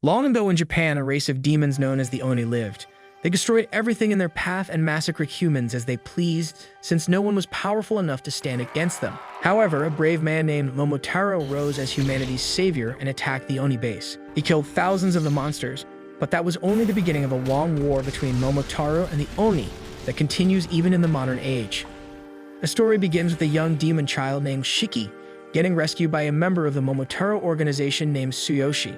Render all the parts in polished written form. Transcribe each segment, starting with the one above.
Long ago in Japan, a race of demons known as the Oni lived. They destroyed everything in their path and massacred humans as they pleased, since no one was powerful enough to stand against them. However, a brave man named Momotaro rose as humanity's savior and attacked the Oni base. He killed thousands of the monsters, but that was only the beginning of a long war between Momotaro and the Oni that continues even in the modern age. The story begins with a young demon child named Shiki getting rescued by a member of the Momotaro organization named Tsuyoshi.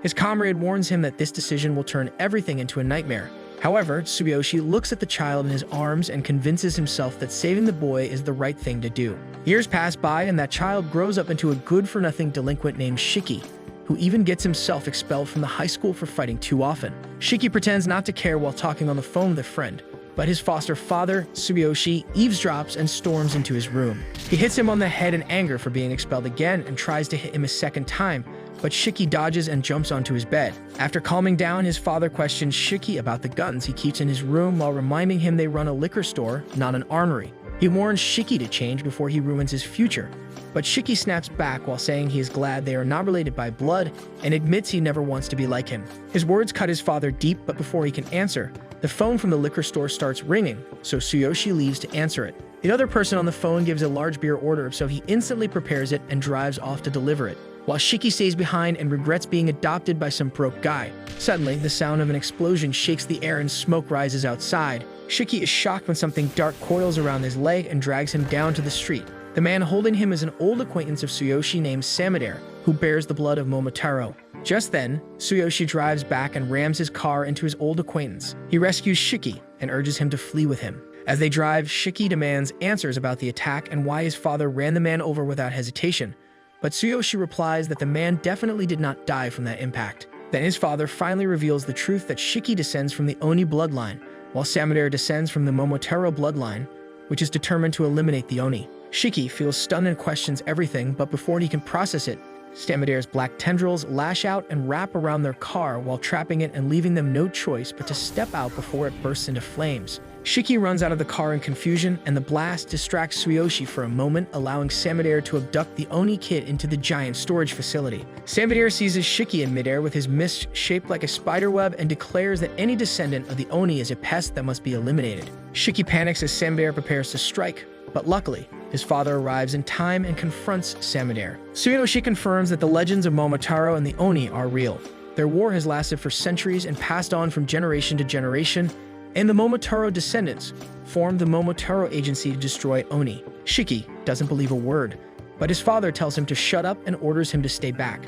His comrade warns him that this decision will turn everything into a nightmare. However, Tsuyoshi looks at the child in his arms and convinces himself that saving the boy is the right thing to do. Years pass by and that child grows up into a good-for-nothing delinquent named Shiki, who even gets himself expelled from the high school for fighting too often. Shiki pretends not to care while talking on the phone with a friend, but his foster father, Tsuyoshi, eavesdrops and storms into his room. He hits him on the head in anger for being expelled again and tries to hit him a second time, but Shiki dodges and jumps onto his bed. After calming down, his father questions Shiki about the guns he keeps in his room while reminding him they run a liquor store, not an armory. He warns Shiki to change before he ruins his future, but Shiki snaps back while saying he is glad they are not related by blood and admits he never wants to be like him. His words cut his father deep, but before he can answer, the phone from the liquor store starts ringing, so Tsuyoshi leaves to answer it. The other person on the phone gives a large beer order, so he instantly prepares it and drives off to deliver it, while Shiki stays behind and regrets being adopted by some broke guy. Suddenly, the sound of an explosion shakes the air and smoke rises outside. Shiki is shocked when something dark coils around his leg and drags him down to the street. The man holding him is an old acquaintance of Tsuyoshi named Samedare, who bears the blood of Momotaro. Just then, Tsuyoshi drives back and rams his car into his old acquaintance. He rescues Shiki and urges him to flee with him. As they drive, Shiki demands answers about the attack and why his father ran the man over without hesitation. But Tsuyoshi replies that the man definitely did not die from that impact. Then his father finally reveals the truth that Shiki descends from the Oni bloodline, while Samedare descends from the Momotaro bloodline, which is determined to eliminate the Oni. Shiki feels stunned and questions everything, but before he can process it, Samedare's black tendrils lash out and wrap around their car while trapping it and leaving them no choice but to step out before it bursts into flames. Shiki runs out of the car in confusion, and the blast distracts Tsuyoshi for a moment, allowing Samedare to abduct the Oni kid into the giant storage facility. Samedare seizes Shiki in midair with his mist shaped like a spiderweb and declares that any descendant of the Oni is a pest that must be eliminated. Shiki panics as Samedare prepares to strike, but luckily, his father arrives in time and confronts Samedare. Tsuyoshi confirms that the legends of Momotaro and the Oni are real. Their war has lasted for centuries and passed on from generation to generation, and the Momotaro descendants formed the Momotaro Agency to destroy Oni. Shiki doesn't believe a word, but his father tells him to shut up and orders him to stay back.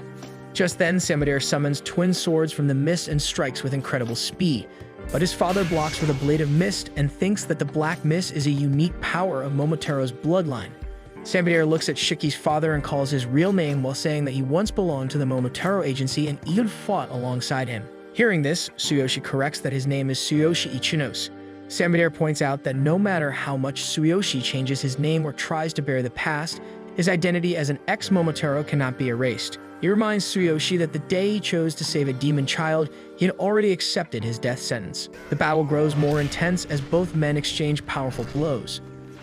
Just then, Samedare summons twin swords from the mist and strikes with incredible speed, but his father blocks with a blade of mist and thinks that the black mist is a unique power of Momotaro's bloodline. Samedare looks at Shiki's father and calls his real name while saying that he once belonged to the Momotaro Agency and even fought alongside him. Hearing this, Tsuyoshi corrects that his name is Tsuyoshi Ichinos. Samedare points out that no matter how much Tsuyoshi changes his name or tries to bear the past, his identity as an ex-Momotaro cannot be erased. He reminds Tsuyoshi that the day he chose to save a demon child, he had already accepted his death sentence. The battle grows more intense as both men exchange powerful blows.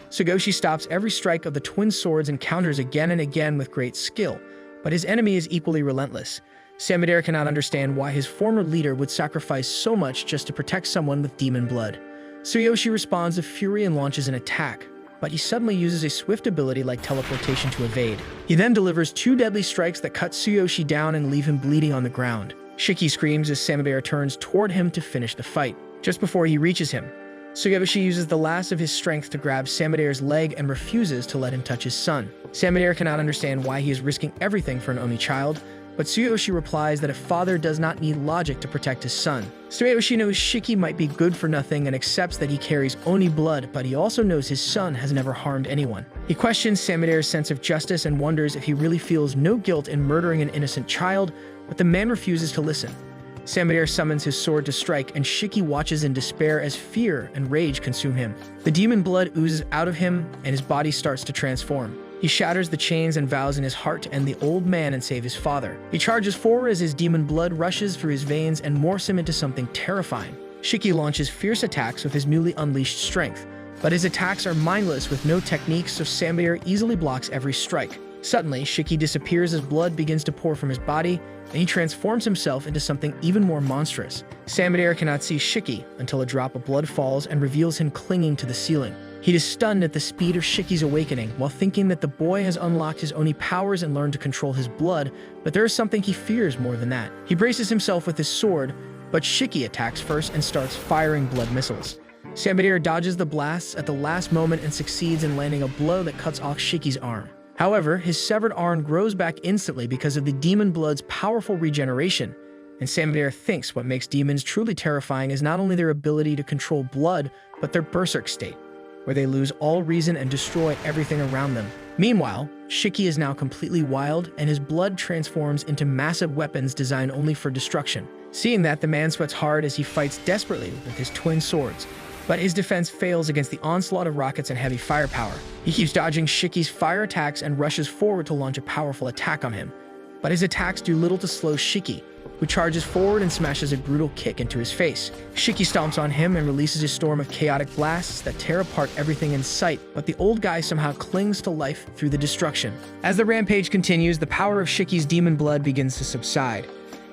Tsuyoshi stops every strike of the twin swords and counters again and again with great skill, but his enemy is equally relentless. Samedare cannot understand why his former leader would sacrifice so much just to protect someone with demon blood. Tsuyoshi responds with fury and launches an attack, but he suddenly uses a swift ability like teleportation to evade. He then delivers two deadly strikes that cut Tsuyoshi down and leave him bleeding on the ground. Shiki screams as Samedare turns toward him to finish the fight. Just before he reaches him, Tsuyoshi uses the last of his strength to grab Samedare's leg and refuses to let him touch his son. Samedare cannot understand why he is risking everything for an Oni child, but Tsuyoshi replies that a father does not need logic to protect his son. Tsuyoshi knows Shiki might be good for nothing and accepts that he carries Oni blood, but he also knows his son has never harmed anyone. He questions Samedare's sense of justice and wonders if he really feels no guilt in murdering an innocent child, but the man refuses to listen. Samedare summons his sword to strike, and Shiki watches in despair as fear and rage consume him. The demon blood oozes out of him, and his body starts to transform. He shatters the chains and vows in his heart to end the old man and save his father. He charges forward as his demon blood rushes through his veins and morphs him into something terrifying. Shiki launches fierce attacks with his newly unleashed strength, but his attacks are mindless with no technique, so Samedare easily blocks every strike. Suddenly, Shiki disappears as blood begins to pour from his body, and he transforms himself into something even more monstrous. Samadera cannot see Shiki until a drop of blood falls and reveals him clinging to the ceiling. He is stunned at the speed of Shiki's awakening, while thinking that the boy has unlocked his Oni powers and learned to control his blood, but there is something he fears more than that. He braces himself with his sword, but Shiki attacks first and starts firing blood missiles. Samadera dodges the blasts at the last moment and succeeds in landing a blow that cuts off Shiki's arm. However, his severed arm grows back instantly because of the demon blood's powerful regeneration, and Samadera thinks what makes demons truly terrifying is not only their ability to control blood, but their berserk state, where they lose all reason and destroy everything around them. Meanwhile, Shiki is now completely wild, and his blood transforms into massive weapons designed only for destruction. Seeing that, the man sweats hard as he fights desperately with his twin swords. But his defense fails against the onslaught of rockets and heavy firepower. He keeps dodging Shiki's fire attacks and rushes forward to launch a powerful attack on him. But his attacks do little to slow Shiki, who charges forward and smashes a brutal kick into his face. Shiki stomps on him and releases a storm of chaotic blasts that tear apart everything in sight, but the old guy somehow clings to life through the destruction. As the rampage continues, the power of Shiki's demon blood begins to subside.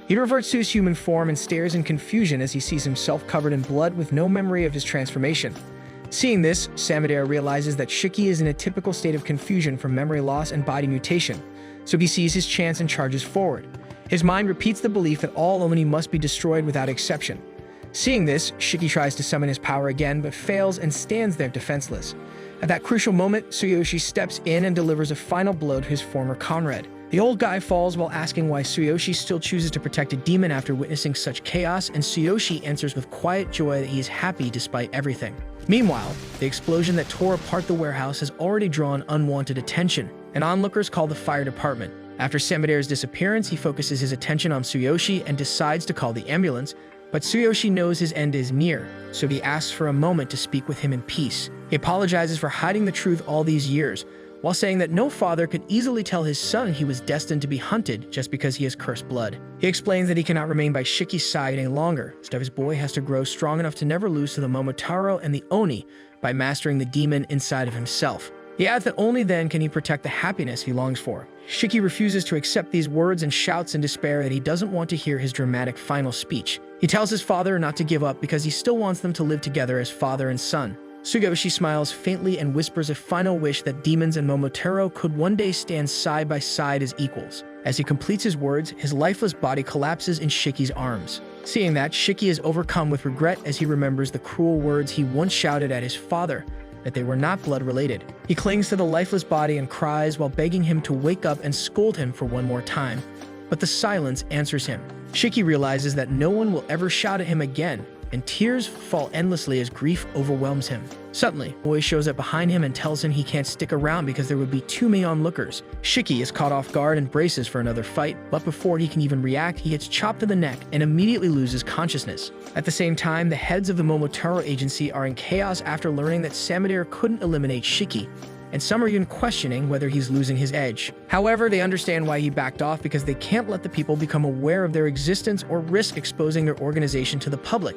He reverts to his human form and stares in confusion as he sees himself covered in blood with no memory of his transformation. Seeing this, Samadera realizes that Shiki is in a typical state of confusion from memory loss and body mutation, so he sees his chance and charges forward. His mind repeats the belief that all Oni must be destroyed without exception. Seeing this, Shiki tries to summon his power again but fails and stands there defenseless. At that crucial moment, Tsuyoshi steps in and delivers a final blow to his former comrade. The old guy falls while asking why Tsuyoshi still chooses to protect a demon after witnessing such chaos, and Tsuyoshi answers with quiet joy that he is happy despite everything. Meanwhile, the explosion that tore apart the warehouse has already drawn unwanted attention, and onlookers call the fire department. After Samadera's disappearance, he focuses his attention on Tsuyoshi and decides to call the ambulance, but Tsuyoshi knows his end is near, so he asks for a moment to speak with him in peace. He apologizes for hiding the truth all these years, while saying that no father could easily tell his son he was destined to be hunted just because he has cursed blood. He explains that he cannot remain by Shiki's side any longer, so his boy has to grow strong enough to never lose to the Momotaro and the Oni by mastering the demon inside of himself. He adds that only then can he protect the happiness he longs for. Shiki refuses to accept these words and shouts in despair that he doesn't want to hear his dramatic final speech. He tells his father not to give up because he still wants them to live together as father and son. Tsuyoshi smiles faintly and whispers a final wish that demons and Momotaro could one day stand side by side as equals. As he completes his words, his lifeless body collapses in Shiki's arms. Seeing that, Shiki is overcome with regret as he remembers the cruel words he once shouted at his father, that they were not blood-related. He clings to the lifeless body and cries while begging him to wake up and scold him for one more time. But the silence answers him. Shiki realizes that no one will ever shout at him again, and tears fall endlessly as grief overwhelms him. Suddenly, a boy shows up behind him and tells him he can't stick around because there would be too many onlookers. Shiki is caught off guard and braces for another fight, but before he can even react, he gets chopped to the neck and immediately loses consciousness. At the same time, the heads of the Momotaro agency are in chaos after learning that Samadera couldn't eliminate Shiki, and some are even questioning whether he's losing his edge. However, they understand why he backed off because they can't let the people become aware of their existence or risk exposing their organization to the public.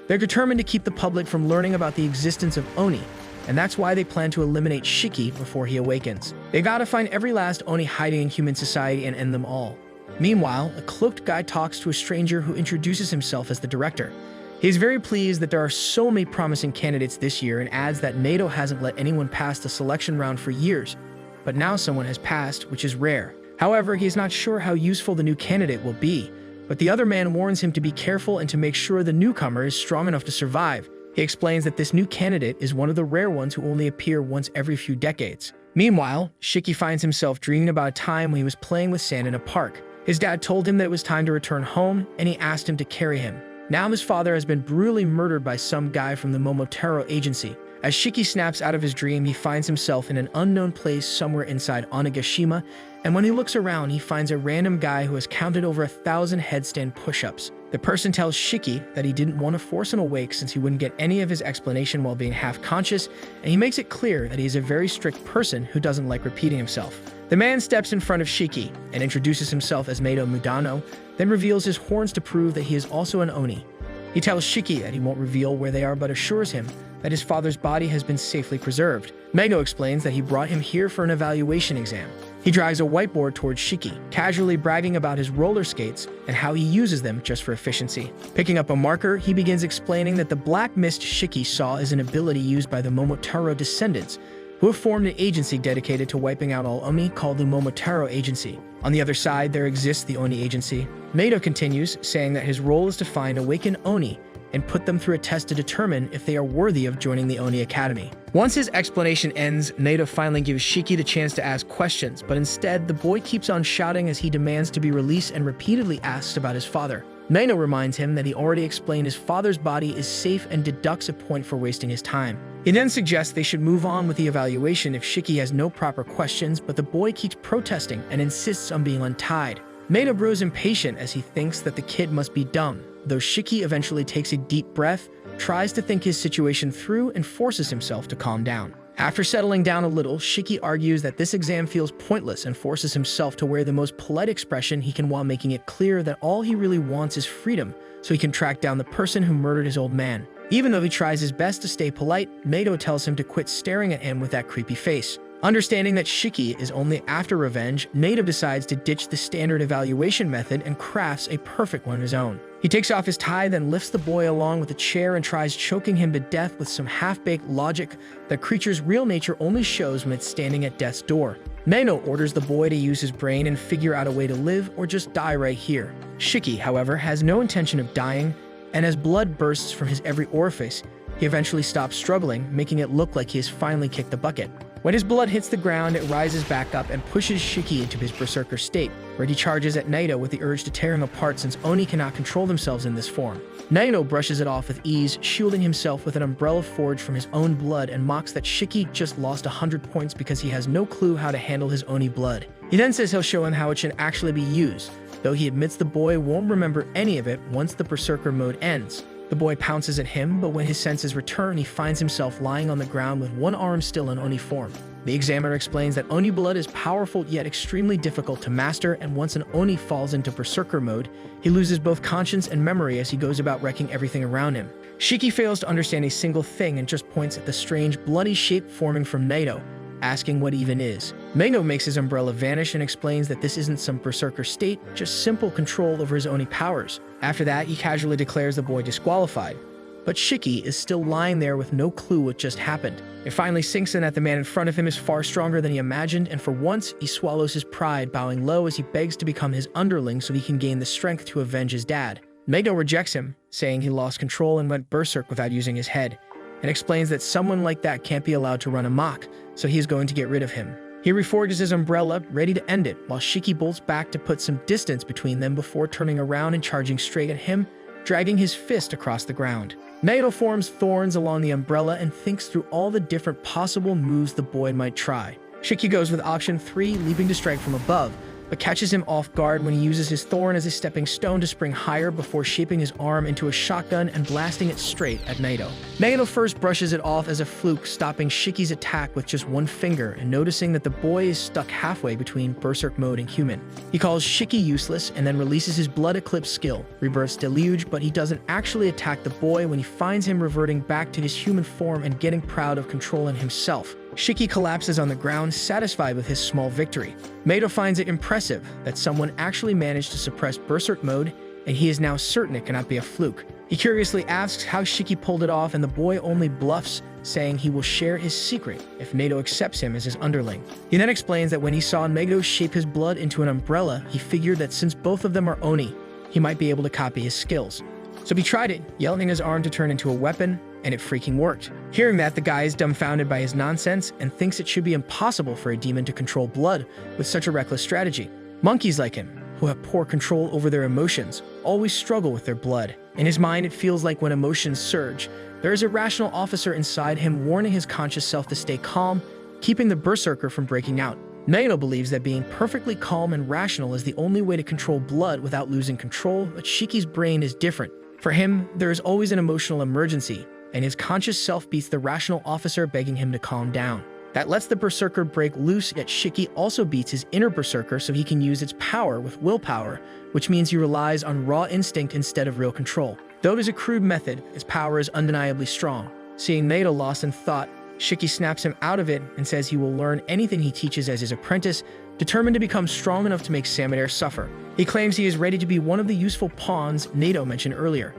They're determined to keep the public from learning about the existence of Oni, and that's why they plan to eliminate Shiki before he awakens. They gotta find every last Oni hiding in human society and end them all. Meanwhile, a cloaked guy talks to a stranger who introduces himself as the director. He is very pleased that there are so many promising candidates this year and adds that NATO hasn't let anyone pass the selection round for years, but now someone has passed, which is rare. However, he is not sure how useful the new candidate will be, but the other man warns him to be careful and to make sure the newcomer is strong enough to survive. He explains that this new candidate is one of the rare ones who only appear once every few decades. Meanwhile, Shiki finds himself dreaming about a time when he was playing with sand in a park. His dad told him that it was time to return home, and he asked him to carry him. Now his father has been brutally murdered by some guy from the Momotaro agency. As Shiki snaps out of his dream, he finds himself in an unknown place somewhere inside Onigashima, and when he looks around, he finds a random guy who has counted over 1,000 headstand push-ups. The person tells Shiki that he didn't want to force him awake since he wouldn't get any of his explanation while being half-conscious, and he makes it clear that he is a very strict person who doesn't like repeating himself. The man steps in front of Shiki and introduces himself as Meido Mudano, then reveals his horns to prove that he is also an Oni. He tells Shiki that he won't reveal where they are but assures him that his father's body has been safely preserved. Meido explains that he brought him here for an evaluation exam. He drives a whiteboard towards Shiki, casually bragging about his roller skates and how he uses them just for efficiency. Picking up a marker, he begins explaining that the black mist Shiki saw is an ability used by the Momotaro descendants, who have formed an agency dedicated to wiping out all Oni called the Momotaro Agency. On the other side, there exists the Oni Agency. Mato continues, saying that his role is to find awakened Oni and put them through a test to determine if they are worthy of joining the Oni Academy. Once his explanation ends, Nato finally gives Shiki the chance to ask questions, but instead, the boy keeps on shouting as he demands to be released and repeatedly asks about his father. Nato reminds him that he already explained his father's body is safe and deducts a point for wasting his time. He then suggests they should move on with the evaluation if Shiki has no proper questions, but the boy keeps protesting and insists on being untied. Nato grows impatient as he thinks that the kid must be dumb, though Shiki eventually takes a deep breath, tries to think his situation through, and forces himself to calm down. After settling down a little, Shiki argues that this exam feels pointless and forces himself to wear the most polite expression he can while making it clear that all he really wants is freedom, so he can track down the person who murdered his old man. Even though he tries his best to stay polite, Nato tells him to quit staring at him with that creepy face. Understanding that Shiki is only after revenge, Nato decides to ditch the standard evaluation method and crafts a perfect one of his own. He takes off his tie, then lifts the boy along with a chair and tries choking him to death with some half-baked logic that creature's real nature only shows when it's standing at death's door. Nato orders the boy to use his brain and figure out a way to live or just die right here. Shiki, however, has no intention of dying, and as blood bursts from his every orifice, he eventually stops struggling, making it look like he has finally kicked the bucket. When his blood hits the ground, it rises back up and pushes Shiki into his berserker state, where he charges at Nato with the urge to tear him apart since Oni cannot control themselves in this form. Nato brushes it off with ease, shielding himself with an umbrella forged from his own blood, and mocks that Shiki just lost 100 points because he has no clue how to handle his Oni blood. He then says he'll show him how it should actually be used, though he admits the boy won't remember any of it once the berserker mode ends. The boy pounces at him, but when his senses return, he finds himself lying on the ground with one arm still in Oni form. The examiner explains that Oni blood is powerful yet extremely difficult to master, and once an Oni falls into berserker mode, he loses both conscience and memory as he goes about wrecking everything around him. Shiki fails to understand a single thing and just points at the strange bloody shape forming from Nato, asking what even is. Nato makes his umbrella vanish and explains that this isn't some berserker state, just simple control over his Oni powers. After that, he casually declares the boy disqualified. But Shiki is still lying there with no clue what just happened. It finally sinks in that the man in front of him is far stronger than he imagined, and for once, he swallows his pride, bowing low as he begs to become his underling so he can gain the strength to avenge his dad. Nato rejects him, saying he lost control and went berserk without using his head, and explains that someone like that can't be allowed to run amok, so he is going to get rid of him. He reforges his umbrella, ready to end it, while Shiki bolts back to put some distance between them before turning around and charging straight at him, dragging his fist across the ground. Nato forms thorns along the umbrella and thinks through all the different possible moves the boy might try. Shiki goes with option 3, leaping to strike from above, but catches him off guard when he uses his thorn as a stepping stone to spring higher before shaping his arm into a shotgun and blasting it straight at Nato. Nato first brushes it off as a fluke, stopping Shiki's attack with just one finger and noticing that the boy is stuck halfway between berserk mode and human. He calls Shiki useless and then releases his blood eclipse skill, Rebirth's Deluge, but he doesn't actually attack the boy when he finds him reverting back to his human form and getting proud of controlling himself. Shiki collapses on the ground, satisfied with his small victory. Nato finds it impressive that someone actually managed to suppress berserk mode, and he is now certain it cannot be a fluke. He curiously asks how Shiki pulled it off, and the boy only bluffs, saying he will share his secret if Nato accepts him as his underling. He then explains that when he saw Nato shape his blood into an umbrella, he figured that since both of them are Oni, he might be able to copy his skills. So he tried it, yelling his arm to turn into a weapon, and it freaking worked. Hearing that, the guy is dumbfounded by his nonsense and thinks it should be impossible for a demon to control blood with such a reckless strategy. Monkeys like him, who have poor control over their emotions, always struggle with their blood. In his mind, it feels like when emotions surge, there is a rational officer inside him warning his conscious self to stay calm, keeping the berserker from breaking out. Nato believes that being perfectly calm and rational is the only way to control blood without losing control, but Shiki's brain is different. For him, there is always an emotional emergency, and his conscious self beats the rational officer, begging him to calm down. That lets the berserker break loose, yet Shiki also beats his inner berserker so he can use its power with willpower, which means he relies on raw instinct instead of real control. Though it is a crude method, its power is undeniably strong. Seeing Nato lost in thought, Shiki snaps him out of it and says he will learn anything he teaches as his apprentice, determined to become strong enough to make Samadair suffer. He claims he is ready to be one of the useful pawns Nato mentioned earlier.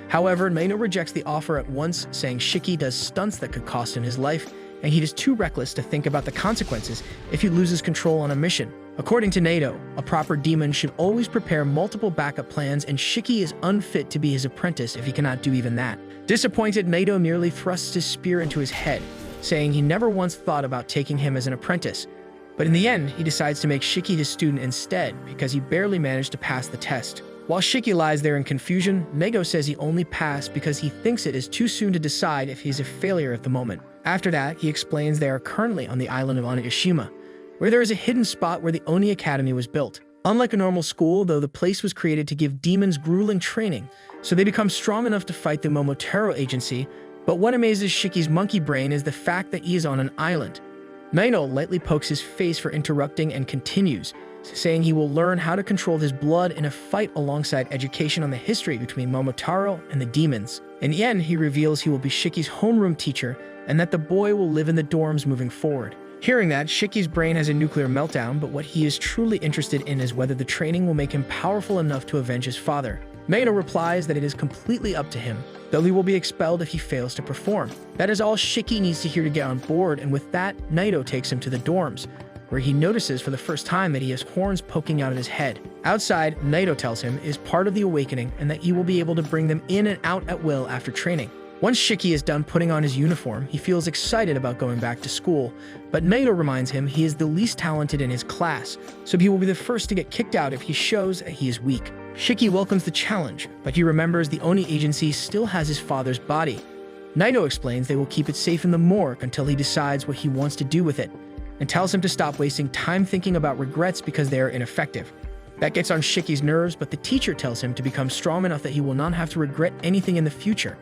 However, Nato rejects the offer at once, saying Shiki does stunts that could cost him his life, and he is too reckless to think about the consequences if he loses control on a mission. According to Nato, a proper demon should always prepare multiple backup plans, and Shiki is unfit to be his apprentice if he cannot do even that. Disappointed, Nato merely thrusts his spear into his head, saying he never once thought about taking him as an apprentice. But in the end, he decides to make Shiki his student instead because he barely managed to pass the test. While Shiki lies there in confusion, Nato says he only passed because he thinks it is too soon to decide if he's a failure at the moment. After that, he explains they are currently on the island of Onigashima, where there is a hidden spot where the Oni Academy was built. Unlike a normal school, though, the place was created to give demons grueling training, so they become strong enough to fight the Momotaro Agency. But what amazes Shiki's monkey brain is the fact that he is on an island. Naito lightly pokes his face for interrupting and continues, saying he will learn how to control his blood in a fight alongside education on the history between Momotaro and the demons. In the end, he reveals he will be Shiki's homeroom teacher and that the boy will live in the dorms moving forward. Hearing that, Shiki's brain has a nuclear meltdown, but what he is truly interested in is whether the training will make him powerful enough to avenge his father. Naito replies that it is completely up to him, though he will be expelled if he fails to perform. That is all Shiki needs to hear to get on board, and with that, Naito takes him to the dorms, where he notices for the first time that he has horns poking out of his head. Outside, Naito tells him it is part of the awakening and that he will be able to bring them in and out at will after training. Once Shiki is done putting on his uniform, he feels excited about going back to school, but Naito reminds him he is the least talented in his class, so he will be the first to get kicked out if he shows that he is weak. Shiki welcomes the challenge, but he remembers the Oni Agency still has his father's body. Naito explains they will keep it safe in the morgue until he decides what he wants to do with it, and tells him to stop wasting time thinking about regrets because they are ineffective. That gets on Shiki's nerves, but the teacher tells him to become strong enough that he will not have to regret anything in the future.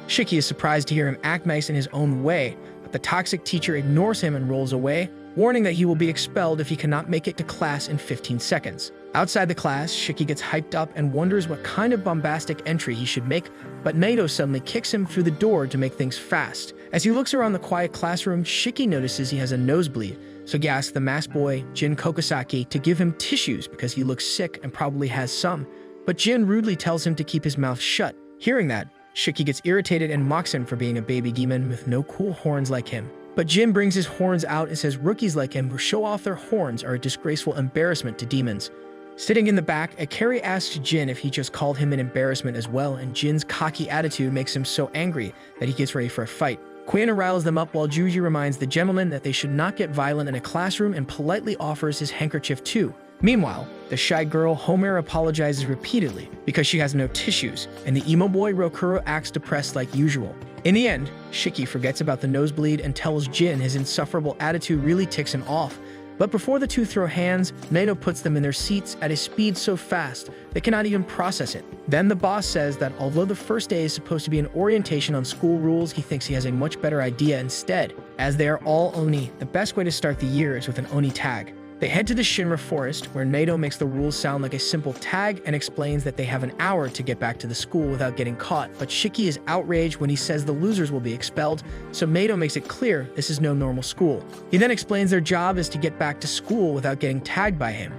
Shiki is surprised to hear him act nice in his own way, but the toxic teacher ignores him and rolls away, warning that he will be expelled if he cannot make it to class in 15 seconds. Outside the class, Shiki gets hyped up and wonders what kind of bombastic entry he should make, but Naito suddenly kicks him through the door to make things fast. As he looks around the quiet classroom, Shiki notices he has a nosebleed, so he asks the masked boy, Jin Kokosaki, to give him tissues because he looks sick and probably has some, but Jin rudely tells him to keep his mouth shut. Hearing that, Shiki gets irritated and mocks him for being a baby demon with no cool horns like him. But Jin brings his horns out and says rookies like him who show off their horns are a disgraceful embarrassment to demons. Sitting in the back, Akari asks Jin if he just called him an embarrassment as well, and Jin's cocky attitude makes him so angry that he gets ready for a fight. Quinn riles them up while Juji reminds the gentleman that they should not get violent in a classroom and politely offers his handkerchief too. Meanwhile, the shy girl Homer apologizes repeatedly because she has no tissues, and the emo boy Rokuro acts depressed like usual. In the end, Shiki forgets about the nosebleed and tells Jin his insufferable attitude really ticks him off. But before the two throw hands, Naito puts them in their seats at a speed so fast they cannot even process it. Then the boss says that although the first day is supposed to be an orientation on school rules, he thinks he has a much better idea instead. As they are all Oni, the best way to start the year is with an Oni tag. They head to the Shinra forest, where Naito makes the rules sound like a simple tag and explains that they have an hour to get back to the school without getting caught, but Shiki is outraged when he says the losers will be expelled, so Naito makes it clear this is no normal school. He then explains their job is to get back to school without getting tagged by him,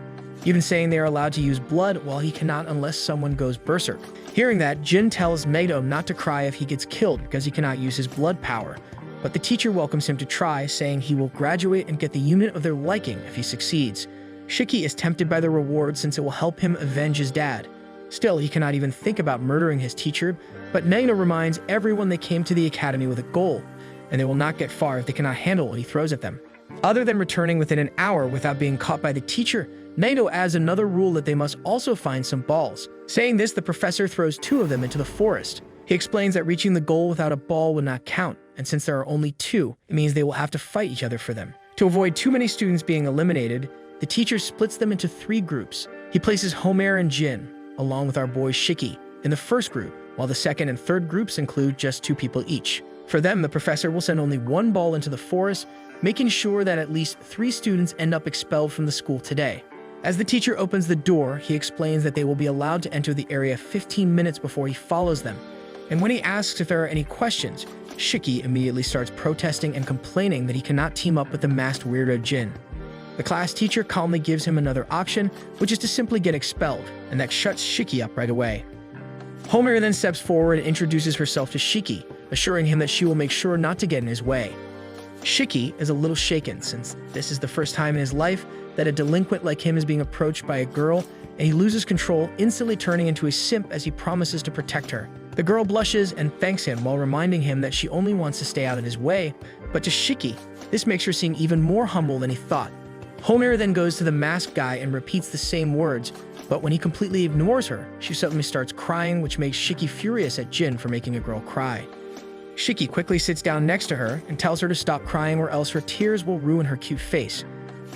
even saying they are allowed to use blood while he cannot unless someone goes berserk. Hearing that, Jin tells Naito not to cry if he gets killed because he cannot use his blood power. But the teacher welcomes him to try, saying he will graduate and get the unit of their liking if he succeeds. Shiki is tempted by the reward since it will help him avenge his dad. Still, he cannot even think about murdering his teacher, but Naito reminds everyone they came to the academy with a goal, and they will not get far if they cannot handle what he throws at them. Other than returning within an hour without being caught by the teacher, Naito adds another rule that they must also find some balls. Saying this, the professor throws 2 of them into the forest. He explains that reaching the goal without a ball would not count, and since there are only 2, it means they will have to fight each other for them. To avoid too many students being eliminated, the teacher splits them into 3 groups. He places Homer and Jin, along with our boy Shiki, in the first group, while the second and third groups include just 2 people each. For them, the professor will send only 1 ball into the forest, making sure that at least 3 students end up expelled from the school today. As the teacher opens the door, he explains that they will be allowed to enter the area 15 minutes before he follows them. And when he asks if there are any questions, Shiki immediately starts protesting and complaining that he cannot team up with the masked weirdo Jin. The class teacher calmly gives him another option, which is to simply get expelled, and that shuts Shiki up right away. Homer then steps forward and introduces herself to Shiki, assuring him that she will make sure not to get in his way. Shiki is a little shaken since this is the first time in his life that a delinquent like him is being approached by a girl, and he loses control, instantly turning into a simp as he promises to protect her. The girl blushes and thanks him while reminding him that she only wants to stay out of his way, but to Shiki, this makes her seem even more humble than he thought. Homer then goes to the masked guy and repeats the same words, but when he completely ignores her, she suddenly starts crying, which makes Shiki furious at Jin for making a girl cry. Shiki quickly sits down next to her and tells her to stop crying or else her tears will ruin her cute face.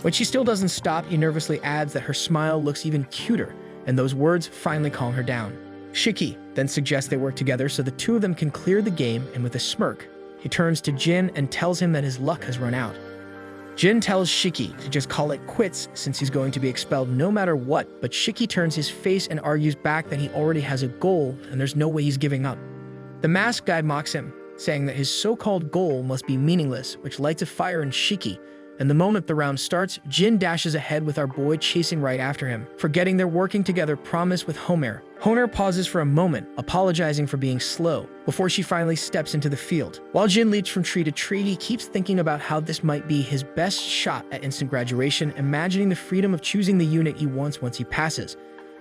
When she still doesn't stop, he nervously adds that her smile looks even cuter, and those words finally calm her down. Shiki then suggests they work together so the two of them can clear the game, and with a smirk, he turns to Jin and tells him that his luck has run out. Jin tells Shiki to just call it quits since he's going to be expelled no matter what, but Shiki turns his face and argues back that he already has a goal and there's no way he's giving up. The masked guy mocks him, saying that his so-called goal must be meaningless, which lights a fire in Shiki, and the moment the round starts, Jin dashes ahead with our boy chasing right after him, forgetting their working together promise with Homer. Homer pauses for a moment, apologizing for being slow, before she finally steps into the field. While Jin leaps from tree to tree, he keeps thinking about how this might be his best shot at instant graduation, imagining the freedom of choosing the unit he wants once he passes.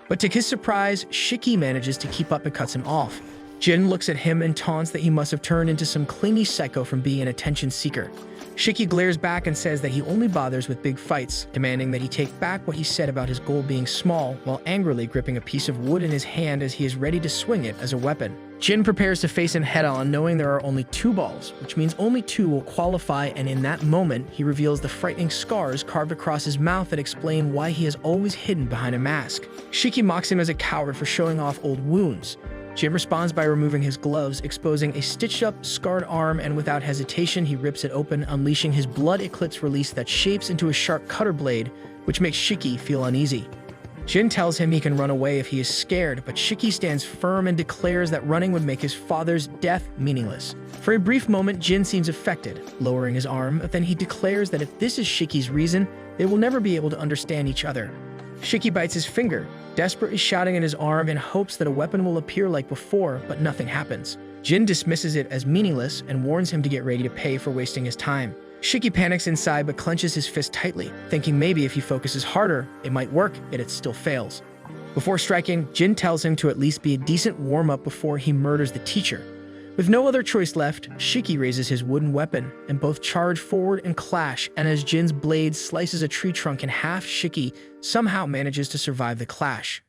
But to his surprise, Shiki manages to keep up and cuts him off. Jin looks at him and taunts that he must have turned into some clingy psycho from being an attention seeker. Shiki glares back and says that he only bothers with big fights, demanding that he take back what he said about his goal being small, while angrily gripping a piece of wood in his hand as he is ready to swing it as a weapon. Jin prepares to face him head-on, knowing there are only 2 balls, which means only 2 will qualify, and in that moment, he reveals the frightening scars carved across his mouth that explain why he has always hidden behind a mask. Shiki mocks him as a coward for showing off old wounds. Jin responds by removing his gloves, exposing a stitched-up, scarred arm, and without hesitation, he rips it open, unleashing his blood eclipse release that shapes into a sharp cutter blade, which makes Shiki feel uneasy. Jin tells him he can run away if he is scared, but Shiki stands firm and declares that running would make his father's death meaningless. For a brief moment, Jin seems affected, lowering his arm, but then he declares that if this is Shiki's reason, they will never be able to understand each other. Shiki bites his finger, desperately shouting at his arm in hopes that a weapon will appear like before, but nothing happens. Jin dismisses it as meaningless and warns him to get ready to pay for wasting his time. Shiki panics inside but clenches his fist tightly, thinking maybe if he focuses harder, it might work, yet it still fails. Before striking, Jin tells him to at least be a decent warm-up before he murders the teacher. With no other choice left, Shiki raises his wooden weapon, and both charge forward and clash, and as Jin's blade slices a tree trunk in half, Shiki somehow manages to survive the clash.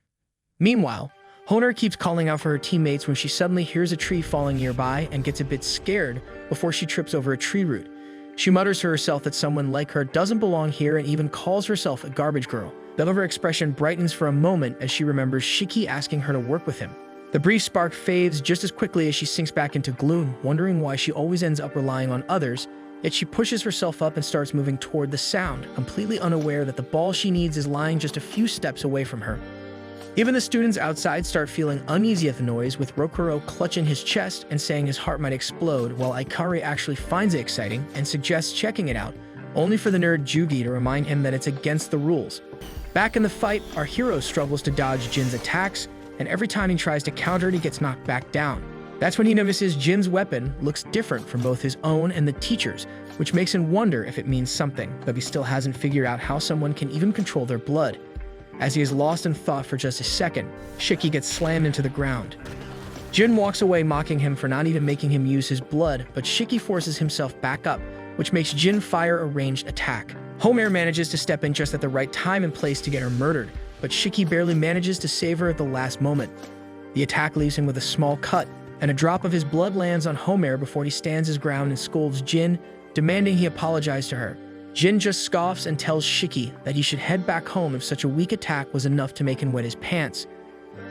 Meanwhile, Honer keeps calling out for her teammates when she suddenly hears a tree falling nearby and gets a bit scared before she trips over a tree root. She mutters to herself that someone like her doesn't belong here and even calls herself a garbage girl. Though her expression brightens for a moment as she remembers Shiki asking her to work with him. The brief spark fades just as quickly as she sinks back into gloom, wondering why she always ends up relying on others, yet she pushes herself up and starts moving toward the sound, completely unaware that the ball she needs is lying just a few steps away from her. Even the students outside start feeling uneasy at the noise, with Rokuro clutching his chest and saying his heart might explode, while Ikari actually finds it exciting and suggests checking it out, only for the nerd Jugi to remind him that it's against the rules. Back in the fight, our hero struggles to dodge Jin's attacks, and every time he tries to counter it, he gets knocked back down. That's when he notices Jin's weapon looks different from both his own and the teacher's, which makes him wonder if it means something, though he still hasn't figured out how someone can even control their blood. As he is lost in thought for just a second, Shiki gets slammed into the ground. Jin walks away, mocking him for not even making him use his blood, but Shiki forces himself back up, which makes Jin fire a ranged attack. Homer manages to step in just at the right time and place to get her murdered, but Shiki barely manages to save her at the last moment. The attack leaves him with a small cut, and a drop of his blood lands on Homer before he stands his ground and scolds Jin, demanding he apologize to her. Jin just scoffs and tells Shiki that he should head back home if such a weak attack was enough to make him wet his pants.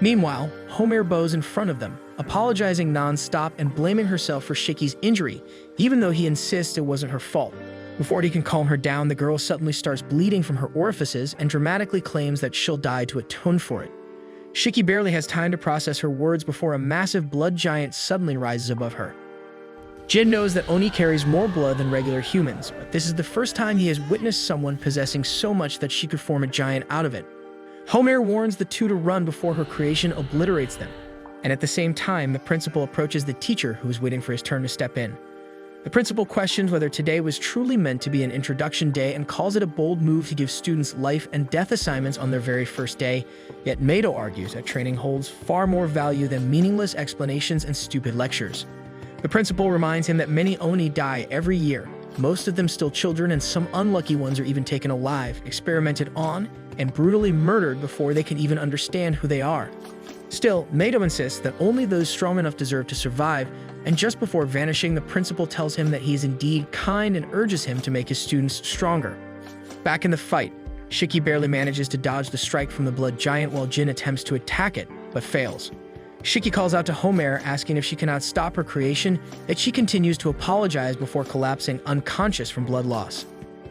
Meanwhile, Homer bows in front of them, apologizing non-stop and blaming herself for Shiki's injury, even though he insists it wasn't her fault. Before he can calm her down, the girl suddenly starts bleeding from her orifices and dramatically claims that she'll die to atone for it. Shiki barely has time to process her words before a massive blood giant suddenly rises above her. Jin knows that Oni carries more blood than regular humans, but this is the first time he has witnessed someone possessing so much that she could form a giant out of it. Homer warns the two to run before her creation obliterates them, and at the same time, the principal approaches the teacher who is waiting for his turn to step in. The principal questions whether today was truly meant to be an introduction day and calls it a bold move to give students life and death assignments on their very first day, yet Mato argues that training holds far more value than meaningless explanations and stupid lectures. The principal reminds him that many Oni die every year, most of them still children, and some unlucky ones are even taken alive, experimented on, and brutally murdered before they can even understand who they are. Still, Mato insists that only those strong enough deserve to survive, and just before vanishing, the principal tells him that he is indeed kind and urges him to make his students stronger. Back in the fight, Shiki barely manages to dodge the strike from the blood giant while Jin attempts to attack it, but fails. Shiki calls out to Homer, asking if she cannot stop her creation, yet she continues to apologize before collapsing unconscious from blood loss.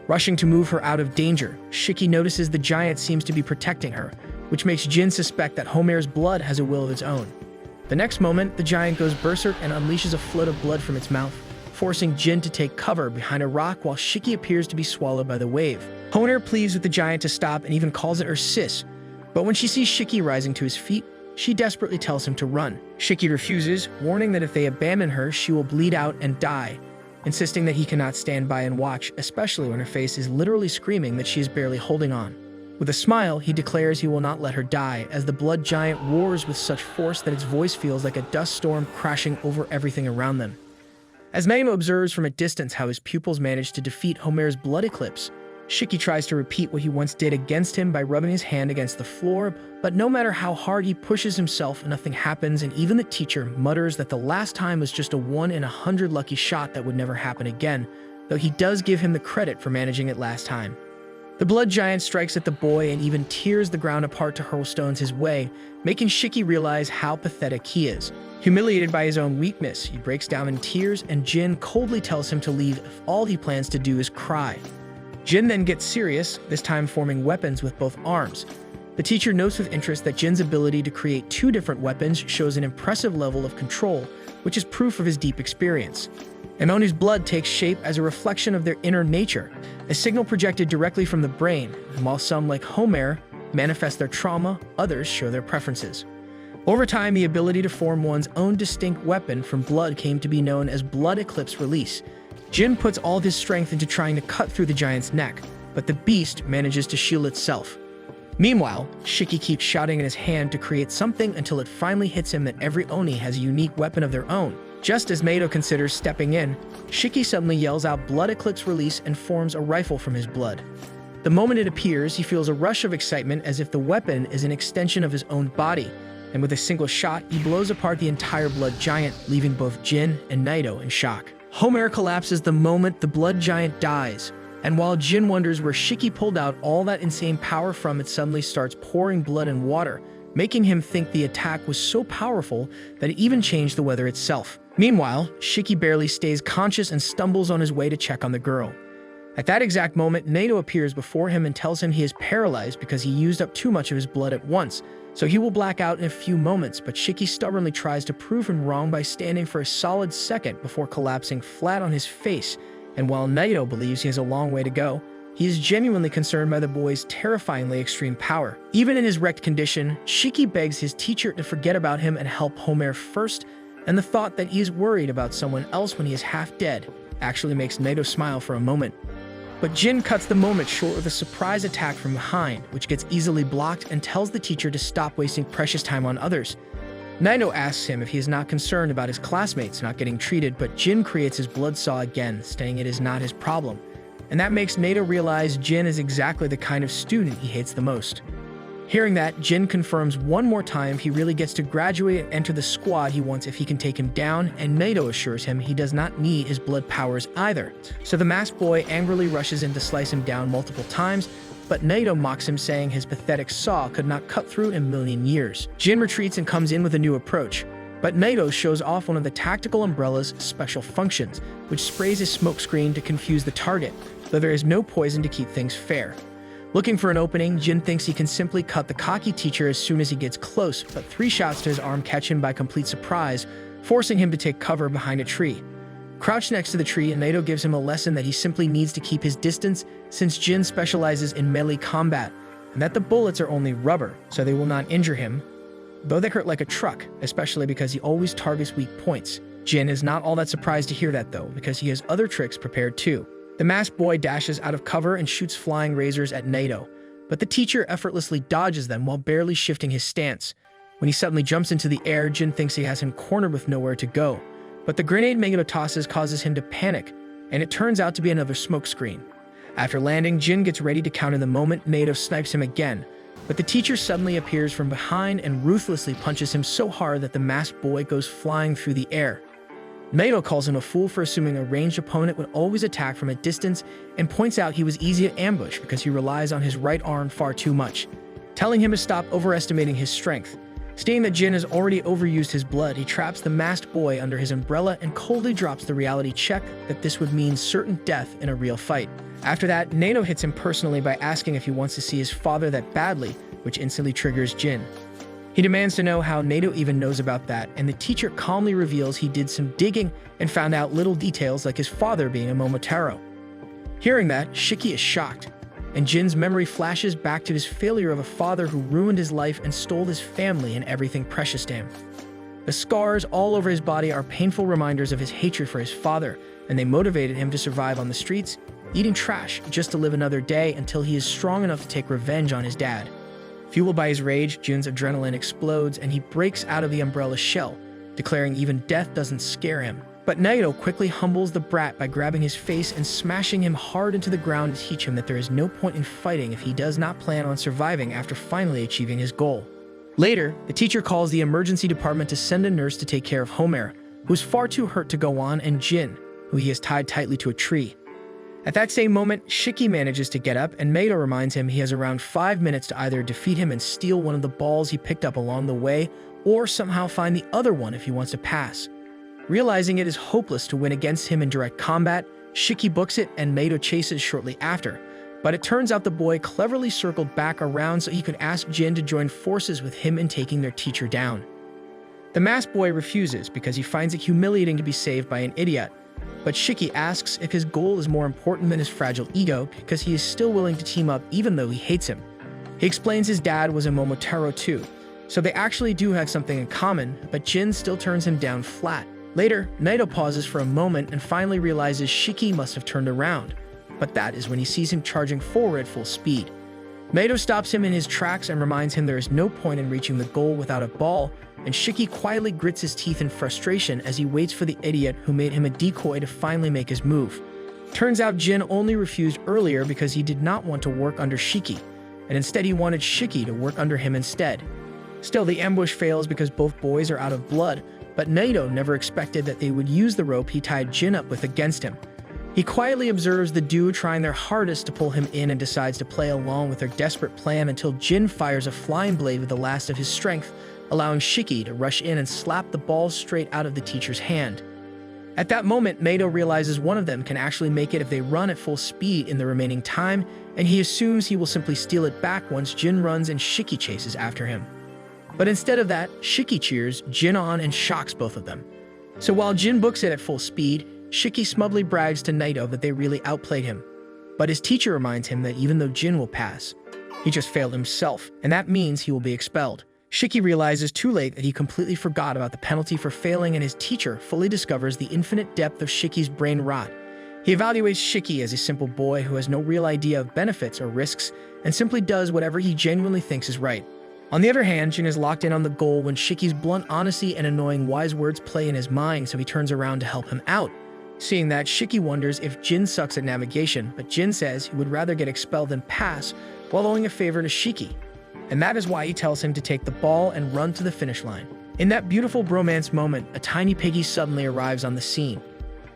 Rushing to move her out of danger, Shiki notices the giant seems to be protecting her, which makes Jin suspect that Homer's blood has a will of its own. The next moment, the giant goes berserk and unleashes a flood of blood from its mouth, forcing Jin to take cover behind a rock while Shiki appears to be swallowed by the wave. Homer pleads with the giant to stop and even calls it her sis, but when she sees Shiki rising to his feet, she desperately tells him to run. Shiki refuses, warning that if they abandon her, she will bleed out and die, insisting that he cannot stand by and watch, especially when her face is literally screaming that she is barely holding on. With a smile, he declares he will not let her die, as the blood giant roars with such force that its voice feels like a dust storm crashing over everything around them. As Magno observes from a distance how his pupils manage to defeat Homer's blood eclipse, Shiki tries to repeat what he once did against him by rubbing his hand against the floor, but no matter how hard he pushes himself, nothing happens, and even the teacher mutters that the last time was just a 1 in 100 lucky shot that would never happen again, though he does give him the credit for managing it last time. The blood giant strikes at the boy and even tears the ground apart to hurl stones his way, making Shiki realize how pathetic he is. Humiliated by his own weakness, he breaks down in tears, and Jin coldly tells him to leave if all he plans to do is cry. Jin then gets serious, this time forming weapons with both arms. The teacher notes with interest that Jin's ability to create 2 different weapons shows an impressive level of control, which is proof of his deep experience. Emoni's blood takes shape as a reflection of their inner nature, a signal projected directly from the brain, and while some, like Homer, manifest their trauma, others show their preferences. Over time, the ability to form one's own distinct weapon from blood came to be known as blood eclipse release. Jin puts all of his strength into trying to cut through the giant's neck, but the beast manages to shield itself. Meanwhile, Shiki keeps shouting in his hand to create something until it finally hits him that every Oni has a unique weapon of their own. Just as Mato considers stepping in, Shiki suddenly yells out blood eclipse release and forms a rifle from his blood. The moment it appears, he feels a rush of excitement as if the weapon is an extension of his own body, and with a single shot, he blows apart the entire blood giant, leaving both Jin and Naito in shock. Homer collapses the moment the blood giant dies, and while Jin wonders where Shiki pulled out all that insane power from, it suddenly starts pouring blood and water, making him think the attack was so powerful that it even changed the weather itself. Meanwhile, Shiki barely stays conscious and stumbles on his way to check on the girl. At that exact moment, Naito appears before him and tells him he is paralyzed because he used up too much of his blood at once, so he will black out in a few moments, but Shiki stubbornly tries to prove him wrong by standing for a solid second before collapsing flat on his face, and while Naito believes he has a long way to go, he is genuinely concerned by the boy's terrifyingly extreme power. Even in his wrecked condition, Shiki begs his teacher to forget about him and help Homer first, and the thought that he is worried about someone else when he is half dead actually makes Naito smile for a moment. But Jin cuts the moment short with a surprise attack from behind, which gets easily blocked and tells the teacher to stop wasting precious time on others. Naito asks him if he is not concerned about his classmates not getting treated, but Jin creates his blood saw again, saying it is not his problem. And that makes Naito realize Jin is exactly the kind of student he hates the most. Hearing that, Jin confirms one more time he really gets to graduate and enter the squad he wants if he can take him down, and Naito assures him he does not need his blood powers either. So the masked boy angrily rushes in to slice him down multiple times, but Naito mocks him, saying his pathetic saw could not cut through a million years. Jin retreats and comes in with a new approach, but Naito shows off one of the tactical umbrella's special functions, which sprays a smoke screen to confuse the target, though there is no poison to keep things fair. Looking for an opening, Jin thinks he can simply cut the cocky teacher as soon as he gets close, but 3 shots to his arm catch him by complete surprise, forcing him to take cover behind a tree. Crouched next to the tree, Naito gives him a lesson that he simply needs to keep his distance since Jin specializes in melee combat, and that the bullets are only rubber, so they will not injure him, though they hurt like a truck, especially because he always targets weak points. Jin is not all that surprised to hear that though, because he has other tricks prepared too. The masked boy dashes out of cover and shoots flying razors at Naito, but the teacher effortlessly dodges them while barely shifting his stance. When he suddenly jumps into the air, Jin thinks he has him cornered with nowhere to go, but the grenade Naito tosses causes him to panic, and it turns out to be another smokescreen. After landing, Jin gets ready to counter the moment Naito snipes him again, but the teacher suddenly appears from behind and ruthlessly punches him so hard that the masked boy goes flying through the air. Naito calls him a fool for assuming a ranged opponent would always attack from a distance and points out he was easy to ambush because he relies on his right arm far too much, telling him to stop overestimating his strength. Stating that Jin has already overused his blood, he traps the masked boy under his umbrella and coldly drops the reality check that this would mean certain death in a real fight. After that, Naito hits him personally by asking if he wants to see his father that badly, which instantly triggers Jin. He demands to know how Naito even knows about that, and the teacher calmly reveals he did some digging and found out little details like his father being a Momotaro. Hearing that, Shiki is shocked, and Jin's memory flashes back to his failure of a father who ruined his life and stole his family and everything precious to him. The scars all over his body are painful reminders of his hatred for his father, and they motivated him to survive on the streets, eating trash just to live another day until he is strong enough to take revenge on his dad. Fueled by his rage, Jin's adrenaline explodes and he breaks out of the umbrella shell, declaring even death doesn't scare him. But Naito quickly humbles the brat by grabbing his face and smashing him hard into the ground to teach him that there is no point in fighting if he does not plan on surviving after finally achieving his goal. Later, the teacher calls the emergency department to send a nurse to take care of Homer, who is far too hurt to go on, and Jin, who he has tied tightly to a tree. At that same moment, Shiki manages to get up, and Naito reminds him he has around 5 minutes to either defeat him and steal one of the balls he picked up along the way, or somehow find the other one if he wants to pass. Realizing it is hopeless to win against him in direct combat, Shiki books it and Naito chases shortly after, but it turns out the boy cleverly circled back around so he could ask Jin to join forces with him in taking their teacher down. The masked boy refuses because he finds it humiliating to be saved by an idiot, but Shiki asks if his goal is more important than his fragile ego because he is still willing to team up even though he hates him. He explains his dad was a Momotaro too, so they actually do have something in common, but Jin still turns him down flat. Later, Naito pauses for a moment and finally realizes Shiki must have turned around, but that is when he sees him charging forward at full speed. Naito stops him in his tracks and reminds him there is no point in reaching the goal without a ball, and Shiki quietly grits his teeth in frustration as he waits for the idiot who made him a decoy to finally make his move. Turns out Jin only refused earlier because he did not want to work under Shiki, and instead he wanted Shiki to work under him instead. Still, the ambush fails because both boys are out of blood, but Naito never expected that they would use the rope he tied Jin up with against him. He quietly observes the duo trying their hardest to pull him in and decides to play along with their desperate plan until Jin fires a flying blade with the last of his strength, allowing Shiki to rush in and slap the ball straight out of the teacher's hand. At that moment, Naito realizes one of them can actually make it if they run at full speed in the remaining time, and he assumes he will simply steal it back once Jin runs and Shiki chases after him. But instead of that, Shiki cheers Jin on and shocks both of them. So while Jin books it at full speed, Shiki smugly brags to Naito that they really outplayed him. But his teacher reminds him that even though Jin will pass, he just failed himself, and that means he will be expelled. Shiki realizes too late that he completely forgot about the penalty for failing, and his teacher fully discovers the infinite depth of Shiki's brain rot. He evaluates Shiki as a simple boy who has no real idea of benefits or risks and simply does whatever he genuinely thinks is right. On the other hand, Jin is locked in on the goal when Shiki's blunt honesty and annoying wise words play in his mind, so he turns around to help him out. Seeing that, Shiki wonders if Jin sucks at navigation, but Jin says he would rather get expelled than pass while owing a favor to Shiki. And that is why he tells him to take the ball and run to the finish line. In that beautiful bromance moment, a tiny piggy suddenly arrives on the scene.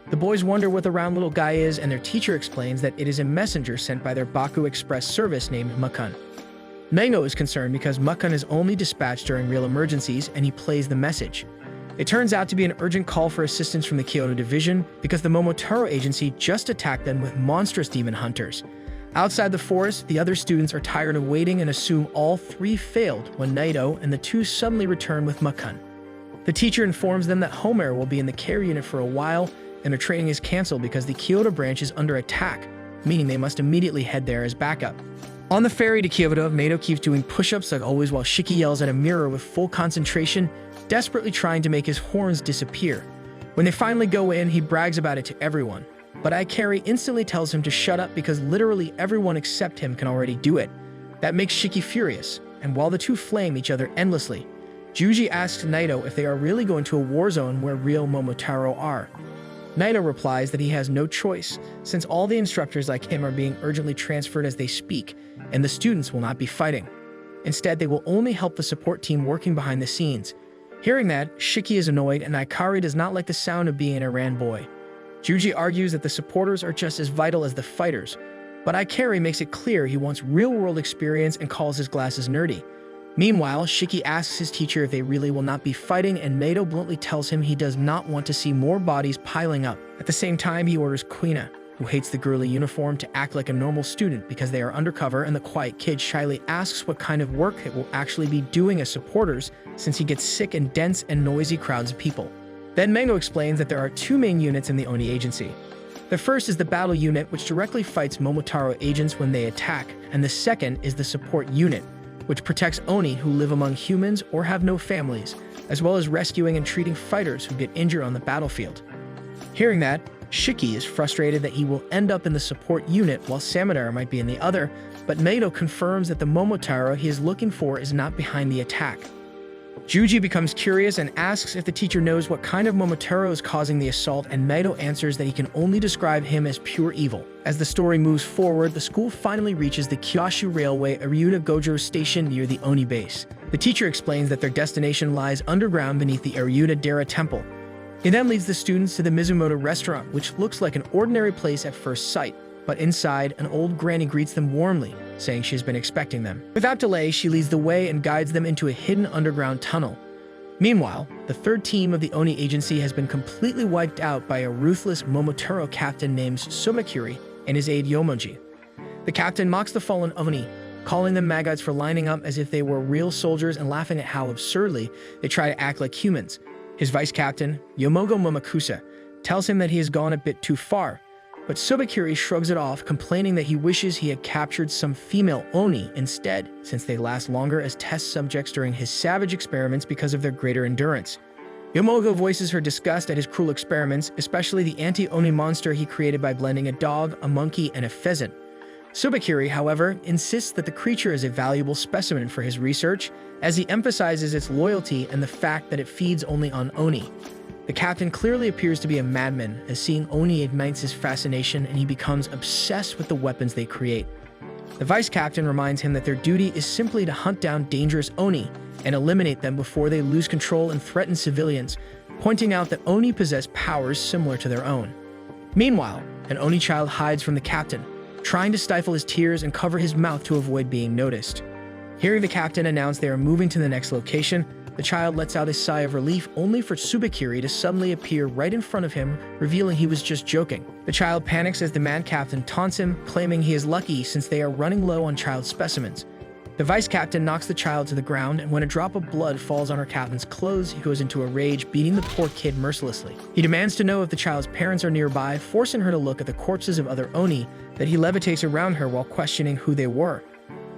The boys wonder what the round little guy is, and their teacher explains that it is a messenger sent by their Baku Express service named Mukun. Naito is concerned because Mukun is only dispatched during real emergencies, and he plays the message. It turns out to be an urgent call for assistance from the Kyoto Division because the Momotaro agency just attacked them with monstrous demon hunters. Outside the forest, the other students are tired of waiting and assume all three failed when Naito and the two suddenly return with Makun. The teacher informs them that Homer will be in the care unit for a while and their training is canceled because the Kyoto branch is under attack, meaning they must immediately head there as backup. On the ferry to Kyoto, Naito keeps doing push-ups like always while Shiki yells at a mirror with full concentration, desperately trying to make his horns disappear. When they finally go in, he brags about it to everyone. But Ikari instantly tells him to shut up because literally everyone except him can already do it. That makes Shiki furious, and while the two flame each other endlessly, Juji asks Naito if they are really going to a war zone where real Momotaro are. Naito replies that he has no choice, since all the instructors like him are being urgently transferred as they speak, and the students will not be fighting. Instead, they will only help the support team working behind the scenes. Hearing that, Shiki is annoyed and Ikari does not like the sound of being an Iran boy. Juji argues that the supporters are just as vital as the fighters, but Ikari makes it clear he wants real-world experience and calls his glasses nerdy. Meanwhile, Shiki asks his teacher if they really will not be fighting, and Naito bluntly tells him he does not want to see more bodies piling up. At the same time, he orders Kuina, who hates the girly uniform, to act like a normal student because they are undercover, and the quiet kid shyly asks what kind of work it will actually be doing as supporters since he gets sick in dense and noisy crowds of people. Then Mango explains that there are two main units in the Oni agency. The first is the battle unit, which directly fights Momotaro agents when they attack, and the second is the support unit, which protects Oni who live among humans or have no families, as well as rescuing and treating fighters who get injured on the battlefield. Hearing that, Shiki is frustrated that he will end up in the support unit while Samadara might be in the other, but Naito confirms that the Momotaro he is looking for is not behind the attack. Juji becomes curious and asks if the teacher knows what kind of Momotaro is causing the assault, and Naito answers that he can only describe him as pure evil. As the story moves forward, the school finally reaches the Kyushu Railway Aryuta Gojo station near the Oni base. The teacher explains that their destination lies underground beneath the Aryuta Dera temple. He then leads the students to the Mizumoto restaurant, which looks like an ordinary place at first sight. But inside, an old granny greets them warmly, saying she has been expecting them. Without delay, she leads the way and guides them into a hidden underground tunnel. Meanwhile, the third team of the Oni agency has been completely wiped out by a ruthless Momotaro captain named Sobakuri and his aide Yomonji. The captain mocks the fallen Oni, calling them maggots for lining up as if they were real soldiers and laughing at how absurdly they try to act like humans. His vice captain, Yomogo Momokusa, tells him that he has gone a bit too far, but Sobakuri shrugs it off, complaining that he wishes he had captured some female Oni instead, since they last longer as test subjects during his savage experiments because of their greater endurance. Yomogo voices her disgust at his cruel experiments, especially the anti-Oni monster he created by blending a dog, a monkey, and a pheasant. Sobakuri, however, insists that the creature is a valuable specimen for his research, as he emphasizes its loyalty and the fact that it feeds only on Oni. The captain clearly appears to be a madman, as seeing Oni ignites his fascination and he becomes obsessed with the weapons they create. The vice captain reminds him that their duty is simply to hunt down dangerous Oni and eliminate them before they lose control and threaten civilians, pointing out that Oni possess powers similar to their own. Meanwhile, an Oni child hides from the captain, trying to stifle his tears and cover his mouth to avoid being noticed. Hearing the captain announce they are moving to the next location, the child lets out a sigh of relief, only for Tsubakiri to suddenly appear right in front of him, revealing he was just joking. The child panics as the mad captain taunts him, claiming he is lucky since they are running low on child specimens. The vice captain knocks the child to the ground, and when a drop of blood falls on our captain's clothes, he goes into a rage, beating the poor kid mercilessly. He demands to know if the child's parents are nearby, forcing her to look at the corpses of other Oni that he levitates around her while questioning who they were.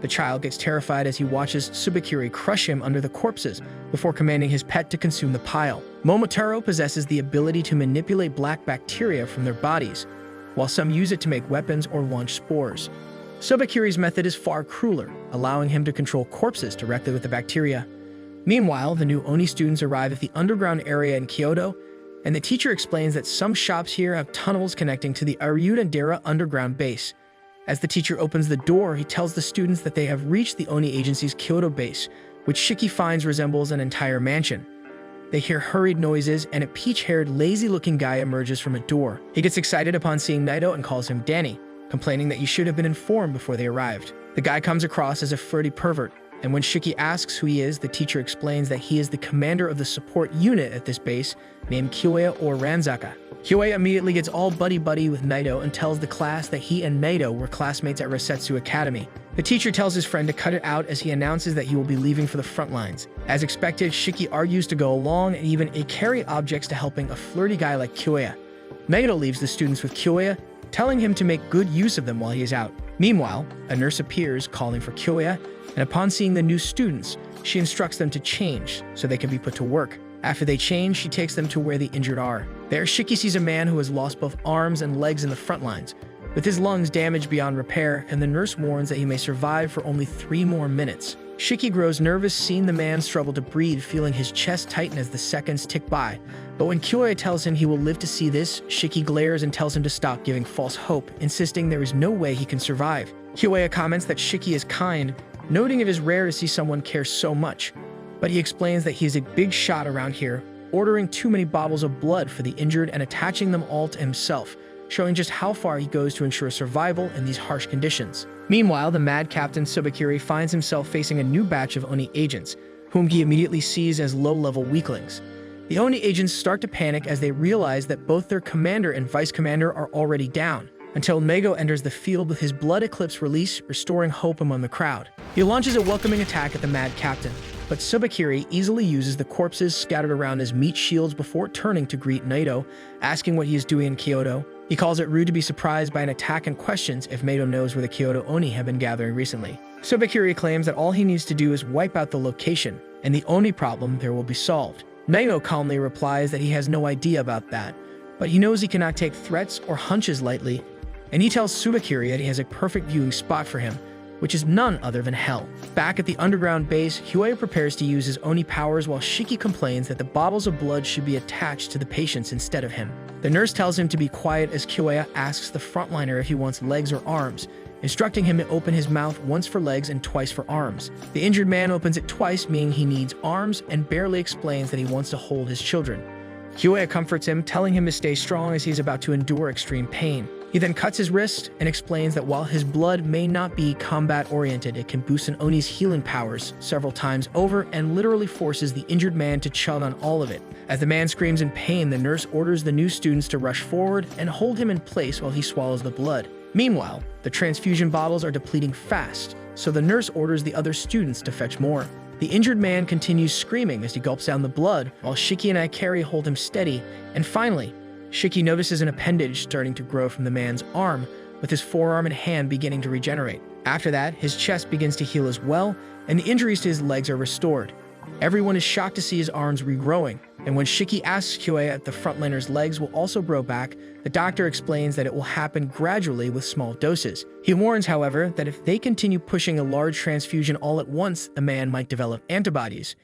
The child gets terrified as he watches Tsubakiri crush him under the corpses before commanding his pet to consume the pile. Momotaro possesses the ability to manipulate black bacteria from their bodies, while some use it to make weapons or launch spores. Sobakiri's method is far crueler, allowing him to control corpses directly with the bacteria. Meanwhile, the new Oni students arrive at the underground area in Kyoto, and the teacher explains that some shops here have tunnels connecting to the Aryuta Dera underground base. As the teacher opens the door, he tells the students that they have reached the Oni agency's Kyoto base, which Shiki finds resembles an entire mansion. They hear hurried noises, and a peach-haired, lazy-looking guy emerges from a door. He gets excited upon seeing Naito and calls him Danny, complaining that he should have been informed before they arrived. The guy comes across as a flirty pervert, and when Shiki asks who he is, the teacher explains that he is the commander of the support unit at this base, named Kyoya or Ranzaka. Kyoe immediately gets all buddy-buddy with Naito and tells the class that he and Naito were classmates at Resetsu Academy. The teacher tells his friend to cut it out as he announces that he will be leaving for the front lines. As expected, Shiki argues to go along and even carry objects to helping a flirty guy like Kyoe. Naito leaves the students with Kyoe, telling him to make good use of them while he is out. Meanwhile, a nurse appears calling for Kyoe, and upon seeing the new students, she instructs them to change so they can be put to work. After they change, she takes them to where the injured are. There, Shiki sees a man who has lost both arms and legs in the front lines, with his lungs damaged beyond repair, and the nurse warns that he may survive for only 3 more minutes. Shiki grows nervous seeing the man struggle to breathe, feeling his chest tighten as the seconds tick by. But when Kyoe tells him he will live to see this, Shiki glares and tells him to stop giving false hope, insisting there is no way he can survive. Kyoe comments that Shiki is kind, noting it is rare to see someone care so much. But he explains that he is a big shot around here, ordering too many bottles of blood for the injured and attaching them all to himself, showing just how far he goes to ensure survival in these harsh conditions. Meanwhile, the mad captain Subakiri finds himself facing a new batch of Oni agents, whom he immediately sees as low-level weaklings. The Oni agents start to panic as they realize that both their commander and vice commander are already down, until Mego enters the field with his blood eclipse release, restoring hope among the crowd. He launches a welcoming attack at the mad captain, but Subakiri easily uses the corpses scattered around as meat shields before turning to greet Naito, asking what he is doing in Kyoto. He calls it rude to be surprised by an attack and questions if Naito knows where the Kyoto Oni have been gathering recently. Subakiri claims that all he needs to do is wipe out the location, and the Oni problem there will be solved. Naito calmly replies that he has no idea about that, but he knows he cannot take threats or hunches lightly, and he tells Subakiri that he has a perfect viewing spot for him, which is none other than hell. Back at the underground base, Huey prepares to use his Oni powers while Shiki complains that the bottles of blood should be attached to the patients instead of him. The nurse tells him to be quiet as Kyoya asks the frontliner if he wants legs or arms, instructing him to open his mouth once for legs and twice for arms. The injured man opens it twice, meaning he needs arms, and barely explains that he wants to hold his children. Kyoya comforts him, telling him to stay strong as he is about to endure extreme pain. He then cuts his wrist and explains that while his blood may not be combat-oriented, it can boost an Oni's healing powers several times over and literally forces the injured man to chug on all of it. As the man screams in pain, the nurse orders the new students to rush forward and hold him in place while he swallows the blood. Meanwhile, the transfusion bottles are depleting fast, so the nurse orders the other students to fetch more. The injured man continues screaming as he gulps down the blood, while Shiki and Ikari hold him steady, and finally, Shiki notices an appendage starting to grow from the man's arm, with his forearm and hand beginning to regenerate. After that, his chest begins to heal as well, and the injuries to his legs are restored. Everyone is shocked to see his arms regrowing, and when Shiki asks Kyoya if the frontliner's legs will also grow back, the doctor explains that it will happen gradually with small doses. He warns, however, that if they continue pushing a large transfusion all at once, the man might develop antibodies.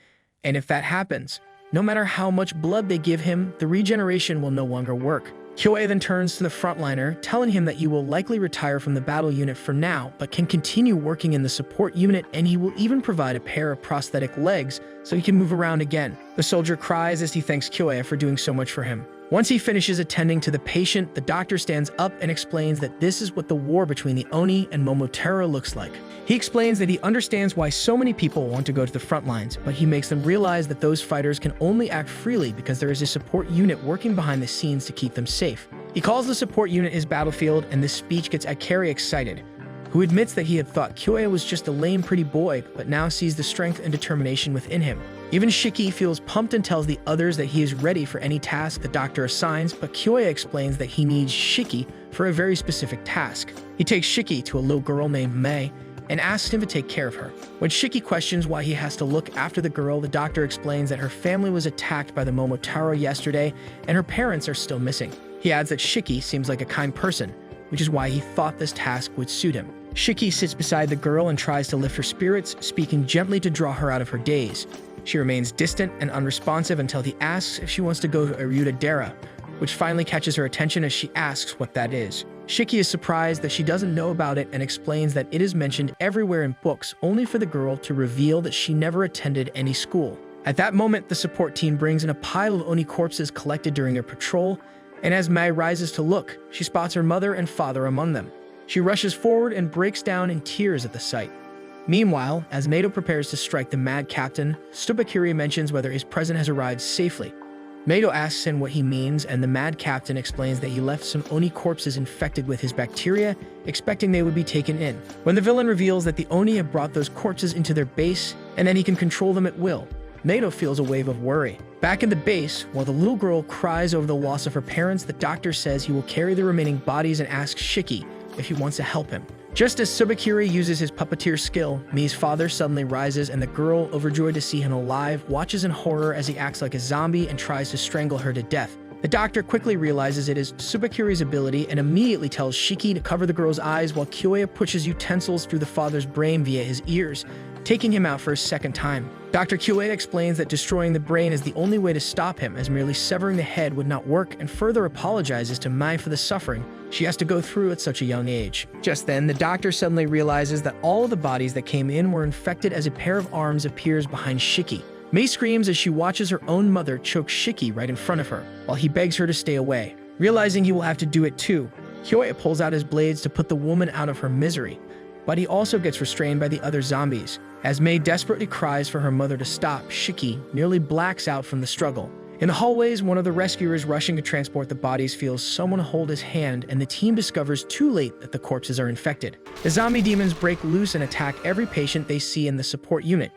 And if that happens, no matter how much blood they give him, the regeneration will no longer work. Kyoe then turns to the frontliner, telling him that he will likely retire from the battle unit for now, but can continue working in the support unit, and he will even provide a pair of prosthetic legs so he can move around again. The soldier cries as he thanks Kyoe for doing so much for him. Once he finishes attending to the patient, the doctor stands up and explains that this is what the war between the Oni and Momotaro looks like. He explains that he understands why so many people want to go to the front lines, but he makes them realize that those fighters can only act freely because there is a support unit working behind the scenes to keep them safe. He calls the support unit his battlefield, and this speech gets Ikari excited, who admits that he had thought Kyoya was just a lame pretty boy, but now sees the strength and determination within him. Even Shiki feels pumped and tells the others that he is ready for any task the doctor assigns, but Kyoya explains that he needs Shiki for a very specific task. He takes Shiki to a little girl named Mei and asks him to take care of her. When Shiki questions why he has to look after the girl, the doctor explains that her family was attacked by the Momotaro yesterday and her parents are still missing. He adds that Shiki seems like a kind person, which is why he thought this task would suit him. Shiki sits beside the girl and tries to lift her spirits, speaking gently to draw her out of her daze. She remains distant and unresponsive until he asks if she wants to go to Aryuta Dera, which finally catches her attention as she asks what that is. Shiki is surprised that she doesn't know about it and explains that it is mentioned everywhere in books, only for the girl to reveal that she never attended any school. At that moment, the support team brings in a pile of Oni corpses collected during their patrol, and as Mai rises to look, she spots her mother and father among them. She rushes forward and breaks down in tears at the sight. Meanwhile, as Naito prepares to strike the mad captain, Tsubakiri mentions whether his present has arrived safely. Mato asks him what he means, and the mad captain explains that he left some Oni corpses infected with his bacteria, expecting they would be taken in. When the villain reveals that the Oni have brought those corpses into their base, and then he can control them at will, Mato feels a wave of worry. Back in the base, while the little girl cries over the loss of her parents, the doctor says he will carry the remaining bodies and asks Shiki if he wants to help him. Just as Subakiri uses his puppeteer skill, Mii's father suddenly rises, and the girl, overjoyed to see him alive, watches in horror as he acts like a zombie and tries to strangle her to death. The doctor quickly realizes it is Subakiri's ability and immediately tells Shiki to cover the girl's eyes while Kyoya pushes utensils through the father's brain via his ears, taking him out for a second time. Dr. Kyoya explains that destroying the brain is the only way to stop him, as merely severing the head would not work, and further apologizes to Mai for the suffering she has to go through at such a young age. Just then, the doctor suddenly realizes that all of the bodies that came in were infected as a pair of arms appears behind Shiki. Mei screams as she watches her own mother choke Shiki right in front of her, while he begs her to stay away. Realizing he will have to do it too, Kyoya pulls out his blades to put the woman out of her misery, but he also gets restrained by the other zombies. As Mei desperately cries for her mother to stop, Shiki nearly blacks out from the struggle. In the hallways, one of the rescuers rushing to transport the bodies feels someone hold his hand, and the team discovers too late that the corpses are infected. The zombie demons break loose and attack every patient they see in the support unit.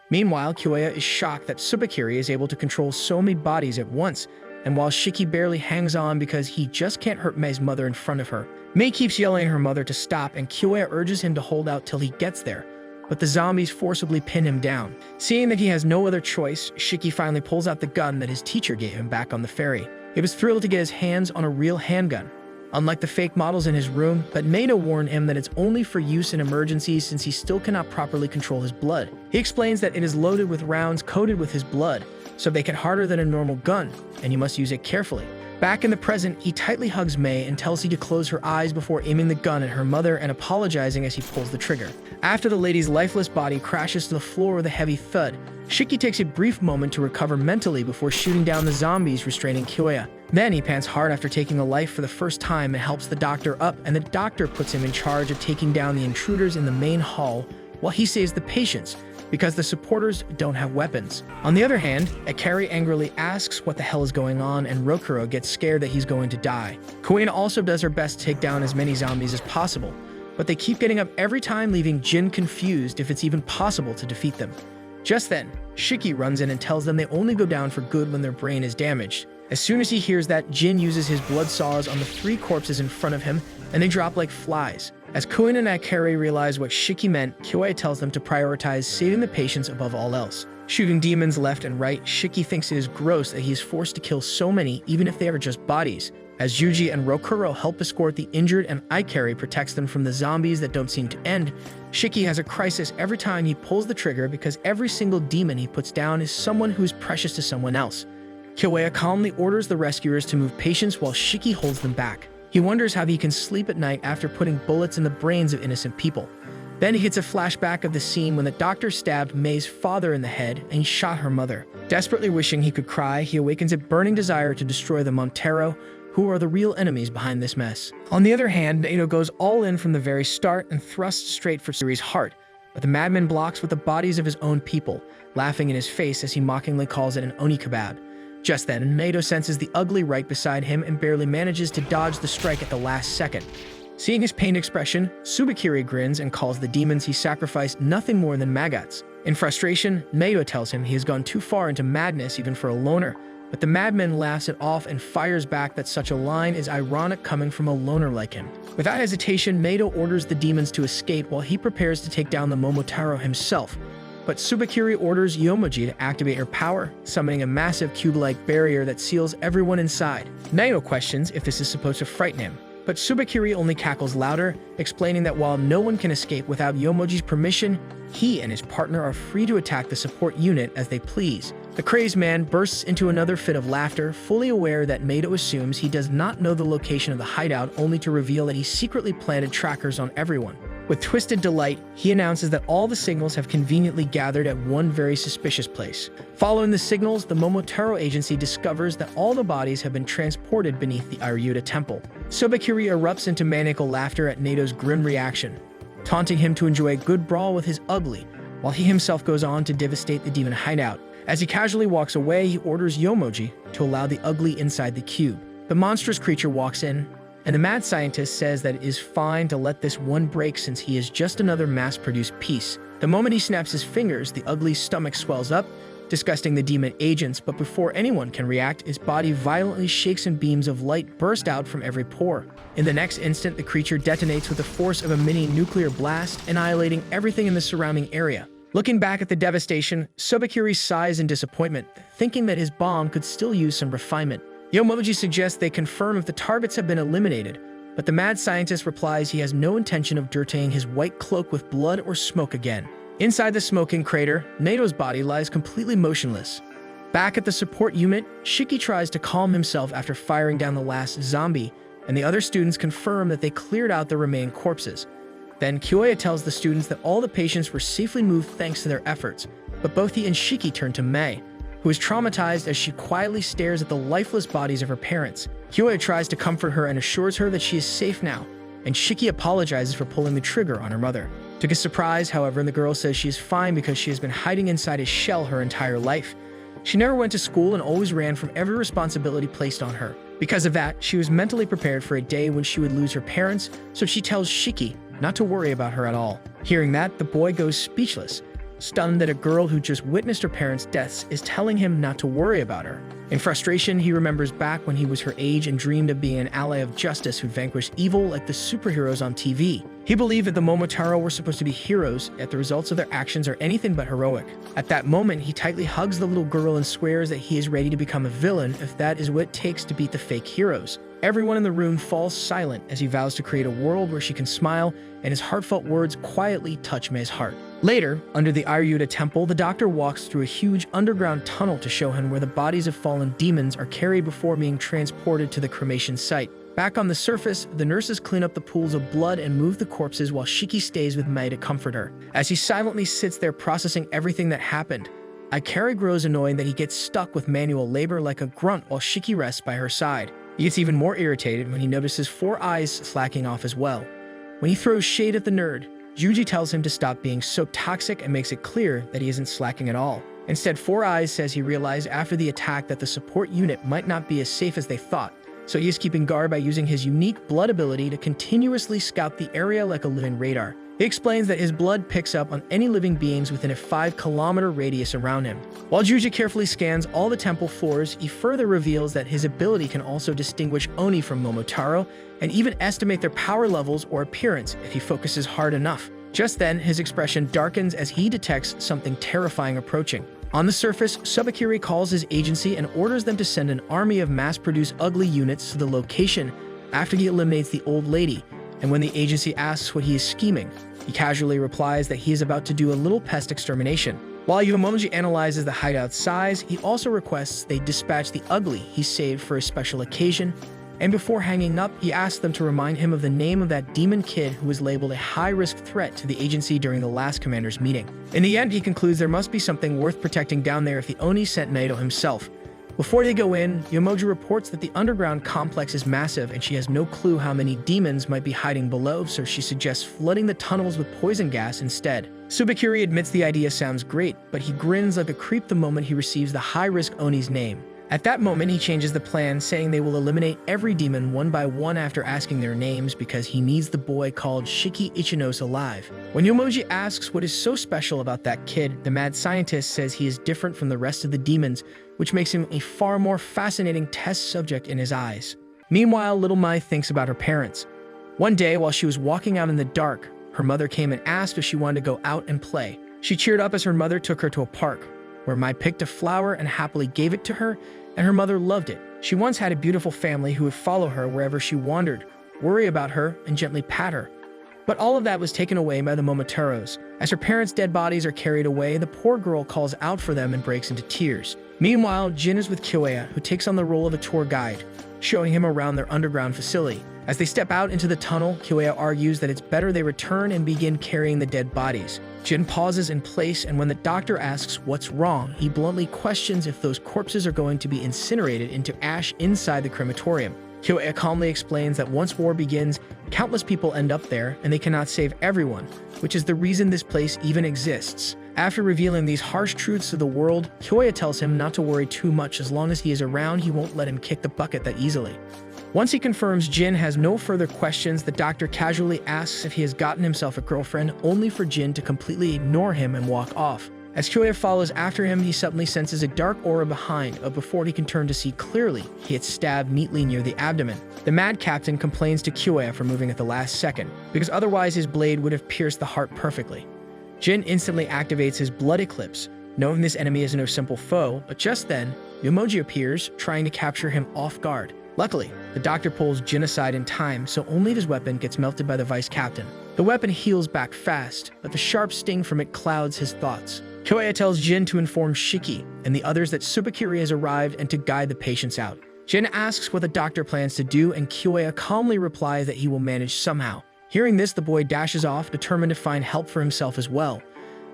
Meanwhile, Kyoya is shocked that Subakiri is able to control so many bodies at once, and while Shiki barely hangs on because he just can't hurt Mei's mother in front of her. Mei keeps yelling at her mother to stop, and Kyoya urges him to hold out till he gets there, but the zombies forcibly pin him down. Seeing that he has no other choice, Shiki finally pulls out the gun that his teacher gave him back on the ferry. He was thrilled to get his hands on a real handgun, unlike the fake models in his room, but Mato warned him that it's only for use in emergencies since he still cannot properly control his blood. He explains that it is loaded with rounds coated with his blood, so they get harder than a normal gun, and you must use it carefully. Back in the present, he tightly hugs Mei and tells her to close her eyes before aiming the gun at her mother and apologizing as he pulls the trigger. After the lady's lifeless body crashes to the floor with a heavy thud, Shiki takes a brief moment to recover mentally before shooting down the zombies restraining Kyoya. Then he pants hard after taking a life for the first time and helps the doctor up, and the doctor puts him in charge of taking down the intruders in the main hall while he saves the patients, because the supporters don't have weapons. On the other hand, Akari angrily asks what the hell is going on, and Rokuro gets scared that he's going to die. Kuina also does her best to take down as many zombies as possible, but they keep getting up every time, leaving Jin confused if it's even possible to defeat them. Just then, Shiki runs in and tells them they only go down for good when their brain is damaged. As soon as he hears that, Jin uses his blood saws on the 3 corpses in front of him, and they drop like flies. As Kuin and Akari realize what Shiki meant, Kyoya tells them to prioritize saving the patients above all else. Shooting demons left and right, Shiki thinks it is gross that he is forced to kill so many, even if they are just bodies. As Yuji and Rokuro help escort the injured and Ikari protects them from the zombies that don't seem to end, Shiki has a crisis every time he pulls the trigger because every single demon he puts down is someone who is precious to someone else. Kyoya calmly orders the rescuers to move patients while Shiki holds them back. He wonders how he can sleep at night after putting bullets in the brains of innocent people. Then he gets a flashback of the scene when the doctor stabbed Mei's father in the head and he shot her mother. Desperately wishing he could cry, he awakens a burning desire to destroy the Montero, who are the real enemies behind this mess. On the other hand, Nato goes all in from the very start and thrusts straight for Suri's heart, but the madman blocks with the bodies of his own people, laughing in his face as he mockingly calls it an oni kebab. Just then, Nato senses the ugly right beside him and barely manages to dodge the strike at the last second. Seeing his pained expression, Subakiri grins and calls the demons he sacrificed nothing more than maggots. In frustration, Nato tells him he has gone too far into madness even for a loner, but the madman laughs it off and fires back that such a line is ironic coming from a loner like him. Without hesitation, Nato orders the demons to escape while he prepares to take down the Momotaro himself. But Subakiri orders Yomoji to activate her power, summoning a massive cube-like barrier that seals everyone inside. Naito questions if this is supposed to frighten him, but Subakiri only cackles louder, explaining that while no one can escape without Yomoji's permission, he and his partner are free to attack the support unit as they please. The crazed man bursts into another fit of laughter, fully aware that Mato assumes he does not know the location of the hideout, only to reveal that he secretly planted trackers on everyone. With twisted delight, he announces that all the signals have conveniently gathered at one very suspicious place. Following the signals, the Momotaro agency discovers that all the bodies have been transported beneath the Aryuta temple. Subakiri erupts into maniacal laughter at Nato's grim reaction, taunting him to enjoy a good brawl with his ugly, while he himself goes on to devastate the demon hideout. As he casually walks away, he orders Yomoji to allow the ugly inside the cube. The monstrous creature walks in, and the mad scientist says that it is fine to let this one break since he is just another mass-produced piece. The moment he snaps his fingers, the ugly's stomach swells up, disgusting the demon agents, but before anyone can react, his body violently shakes and beams of light burst out from every pore. In the next instant, the creature detonates with the force of a mini nuclear blast, annihilating everything in the surrounding area. Looking back at the devastation, Sobakiri sighs in disappointment, thinking that his bomb could still use some refinement. Yomoji suggests they confirm if the targets have been eliminated, but the mad scientist replies he has no intention of dirtying his white cloak with blood or smoke again. Inside the smoking crater, Nato's body lies completely motionless. Back at the support unit, Shiki tries to calm himself after firing down the last zombie, and the other students confirm that they cleared out the remaining corpses. Then Kyoya tells the students that all the patients were safely moved thanks to their efforts, but both he and Shiki turn to Mei, who is traumatized as she quietly stares at the lifeless bodies of her parents. Kyoya tries to comfort her and assures her that she is safe now, and Shiki apologizes for pulling the trigger on her mother. To his surprise, however, the girl says she is fine because she has been hiding inside his shell her entire life. She never went to school and always ran from every responsibility placed on her. Because of that, she was mentally prepared for a day when she would lose her parents, so she tells Shiki not to worry about her at all. Hearing that, the boy goes speechless, stunned that a girl who just witnessed her parents' deaths is telling him not to worry about her. In frustration, he remembers back when he was her age and dreamed of being an ally of justice who vanquished evil like the superheroes on TV. He believed that the Momotaro were supposed to be heroes, yet the results of their actions are anything but heroic. At that moment, he tightly hugs the little girl and swears that he is ready to become a villain if that is what it takes to beat the fake heroes. Everyone in the room falls silent as he vows to create a world where she can smile, and his heartfelt words quietly touch Mei's heart. Later, under the Aryuta temple, the doctor walks through a huge underground tunnel to show him where the bodies of fallen demons are carried before being transported to the cremation site. Back on the surface, the nurses clean up the pools of blood and move the corpses while Shiki stays with Mei to comfort her. As he silently sits there processing everything that happened, Ikari grows annoyed that he gets stuck with manual labor like a grunt while Shiki rests by her side. He gets even more irritated when he notices 4 eyes slacking off as well. When he throws shade at the nerd, Juji tells him to stop being so toxic and makes it clear that he isn't slacking at all. Instead, 4 Eyes says he realized after the attack that the support unit might not be as safe as they thought, so he is keeping guard by using his unique blood ability to continuously scout the area like a living radar. He explains that his blood picks up on any living beings within a 5-kilometer radius around him. While Juji carefully scans all the temple floors, he further reveals that his ability can also distinguish Oni from Momotaro and even estimate their power levels or appearance if he focuses hard enough. Just then, his expression darkens as he detects something terrifying approaching. On the surface, Subakiri calls his agency and orders them to send an army of mass-produced ugly units to the location after he eliminates the old lady. And when the agency asks what he is scheming, he casually replies that he is about to do a little pest extermination. While Yumomoji analyzes the hideout's size, he also requests they dispatch the ugly he saved for a special occasion, and before hanging up, he asks them to remind him of the name of that demon kid who was labeled a high-risk threat to the agency during the last commander's meeting. In the end, he concludes there must be something worth protecting down there if the Oni sent Naito himself. Before they go in, Yomoji reports that the underground complex is massive and she has no clue how many demons might be hiding below, so she suggests flooding the tunnels with poison gas instead. Subakiri admits the idea sounds great, but he grins like a creep the moment he receives the high-risk Oni's name. At that moment, he changes the plan, saying they will eliminate every demon one by one after asking their names because he needs the boy called Shiki Ichinos alive. When Yomoji asks what is so special about that kid, the mad scientist says he is different from the rest of the demons, which makes him a far more fascinating test subject in his eyes. Meanwhile, little Mai thinks about her parents. One day, while she was walking out in the dark, her mother came and asked if she wanted to go out and play. She cheered up as her mother took her to a park, where Mai picked a flower and happily gave it to her, and her mother loved it. She once had a beautiful family who would follow her wherever she wandered, worry about her, and gently pat her. But all of that was taken away by the Momotaros. As her parents' dead bodies are carried away, the poor girl calls out for them and breaks into tears. Meanwhile, Jin is with Kyoya, who takes on the role of a tour guide, showing him around their underground facility. As they step out into the tunnel, Kyoya argues that it's better they return and begin carrying the dead bodies. Jin pauses in place, and when the doctor asks what's wrong, he bluntly questions if those corpses are going to be incinerated into ash inside the crematorium. Kyoya calmly explains that once war begins, countless people end up there, and they cannot save everyone, which is the reason this place even exists. After revealing these harsh truths to the world, Kyoya tells him not to worry too much. As long as he is around, he won't let him kick the bucket that easily. Once he confirms Jin has no further questions, the doctor casually asks if he has gotten himself a girlfriend, only for Jin to completely ignore him and walk off. As Kyoya follows after him, he suddenly senses a dark aura behind, but before he can turn to see clearly, he gets stabbed neatly near the abdomen. The Mad Captain complains to Kyoya for moving at the last second, because otherwise his blade would have pierced the heart perfectly. Jin instantly activates his blood eclipse, knowing this enemy is no simple foe, but just then, Yomoji appears, trying to capture him off guard. Luckily, the doctor pulls Jin aside in time, so only his weapon gets melted by the vice captain. The weapon heals back fast, but the sharp sting from it clouds his thoughts. Kyoya tells Jin to inform Shiki and the others that Tsubakiri has arrived and to guide the patients out. Jin asks what the doctor plans to do, and Kyoya calmly replies that he will manage somehow. Hearing this, the boy dashes off, determined to find help for himself as well.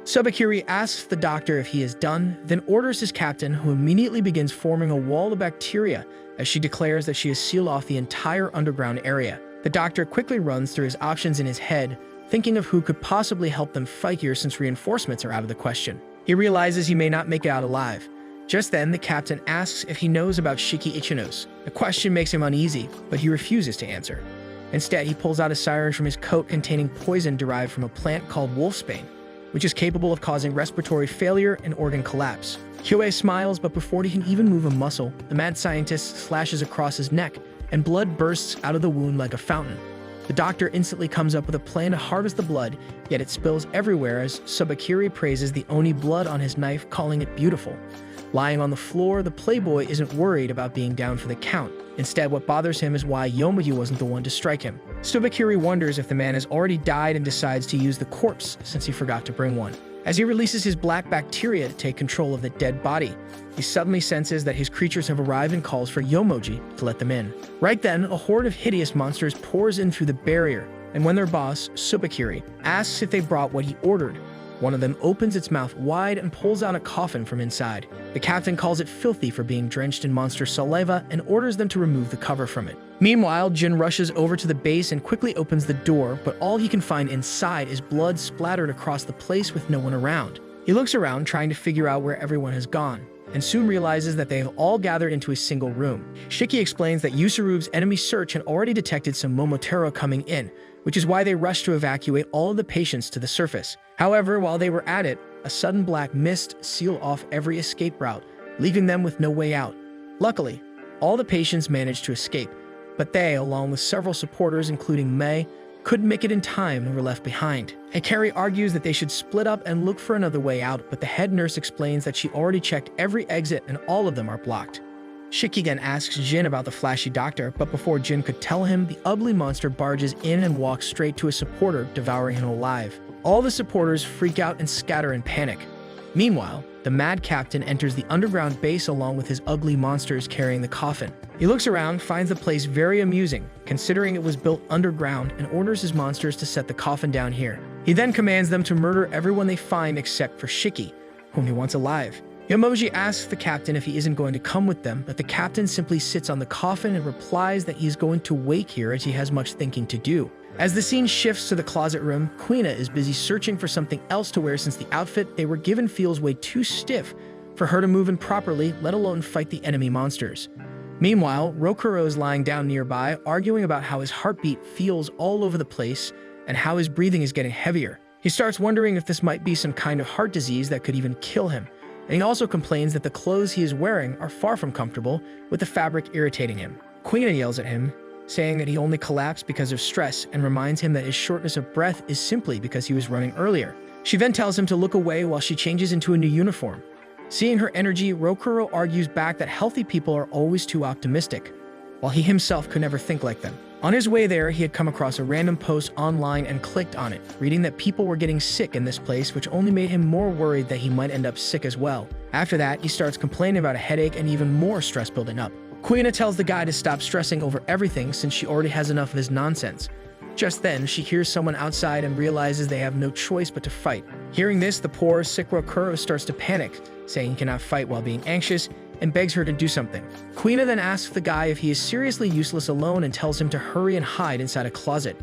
Tsubakiri asks the doctor if he is done, then orders his captain, who immediately begins forming a wall of bacteria as she declares that she has sealed off the entire underground area. The doctor quickly runs through his options in his head, thinking of who could possibly help them fight here since reinforcements are out of the question. He realizes he may not make it out alive. Just then, the captain asks if he knows about Shiki Ichinos. The question makes him uneasy, but he refuses to answer. Instead, he pulls out a syringe from his coat containing poison derived from a plant called wolfsbane, which is capable of causing respiratory failure and organ collapse. Kyoya smiles, but before he can even move a muscle, the mad scientist slashes across his neck, and blood bursts out of the wound like a fountain. The doctor instantly comes up with a plan to harvest the blood, yet it spills everywhere as Tsubakiri praises the Oni blood on his knife, calling it beautiful. Lying on the floor, the playboy isn't worried about being down for the count. Instead, what bothers him is why Yomoji wasn't the one to strike him. Tsubakiri wonders if the man has already died and decides to use the corpse since he forgot to bring one. As he releases his black bacteria to take control of the dead body, he suddenly senses that his creatures have arrived and calls for Yomoji to let them in. Right then, a horde of hideous monsters pours in through the barrier, and when their boss, Tsubakiri, asks if they brought what he ordered, one of them opens its mouth wide and pulls out a coffin from inside. The captain calls it filthy for being drenched in monster saliva and orders them to remove the cover from it. Meanwhile, Jin rushes over to the base and quickly opens the door, but all he can find inside is blood splattered across the place with no one around. He looks around, trying to figure out where everyone has gone, and soon realizes that they have all gathered into a single room. Shiki explains that Yusuru's enemy search had already detected some Momotaro coming in, which is why they rushed to evacuate all of the patients to the surface. However, while they were at it, a sudden black mist sealed off every escape route, leaving them with no way out. Luckily, all the patients managed to escape, but they, along with several supporters including Mei, couldn't make it in time and were left behind. Hikari argues that they should split up and look for another way out, but the head nurse explains that she already checked every exit and all of them are blocked. Shiki then asks Jin about the flashy doctor, but before Jin could tell him, the ugly monster barges in and walks straight to a supporter, devouring him alive. All the supporters freak out and scatter in panic. Meanwhile, the Mad Captain enters the underground base along with his ugly monsters carrying the coffin. He looks around, finds the place very amusing, considering it was built underground, and orders his monsters to set the coffin down here. He then commands them to murder everyone they find except for Shiki, whom he wants alive. Yomoji asks the captain if he isn't going to come with them, but the captain simply sits on the coffin and replies that he is going to wait here as he has much thinking to do. As the scene shifts to the closet room, Quina is busy searching for something else to wear since the outfit they were given feels way too stiff for her to move in properly, let alone fight the enemy monsters. Meanwhile, Rokuro is lying down nearby, arguing about how his heartbeat feels all over the place and how his breathing is getting heavier. He starts wondering if this might be some kind of heart disease that could even kill him. And he also complains that the clothes he is wearing are far from comfortable, with the fabric irritating him. Quina yells at him, saying that he only collapsed because of stress and reminds him that his shortness of breath is simply because he was running earlier. She then tells him to look away while she changes into a new uniform. Seeing her energy, Rokuro argues back that healthy people are always too optimistic, while he himself could never think like them. On his way there, he had come across a random post online and clicked on it, reading that people were getting sick in this place, which only made him more worried that he might end up sick as well. After that, he starts complaining about a headache and even more stress building up. Quina tells the guy to stop stressing over everything since she already has enough of his nonsense. Just then, she hears someone outside and realizes they have no choice but to fight. Hearing this, the poor, sick Rokuro starts to panic, saying he cannot fight while being anxious, and begs her to do something. Quina then asks the guy if he is seriously useless alone and tells him to hurry and hide inside a closet,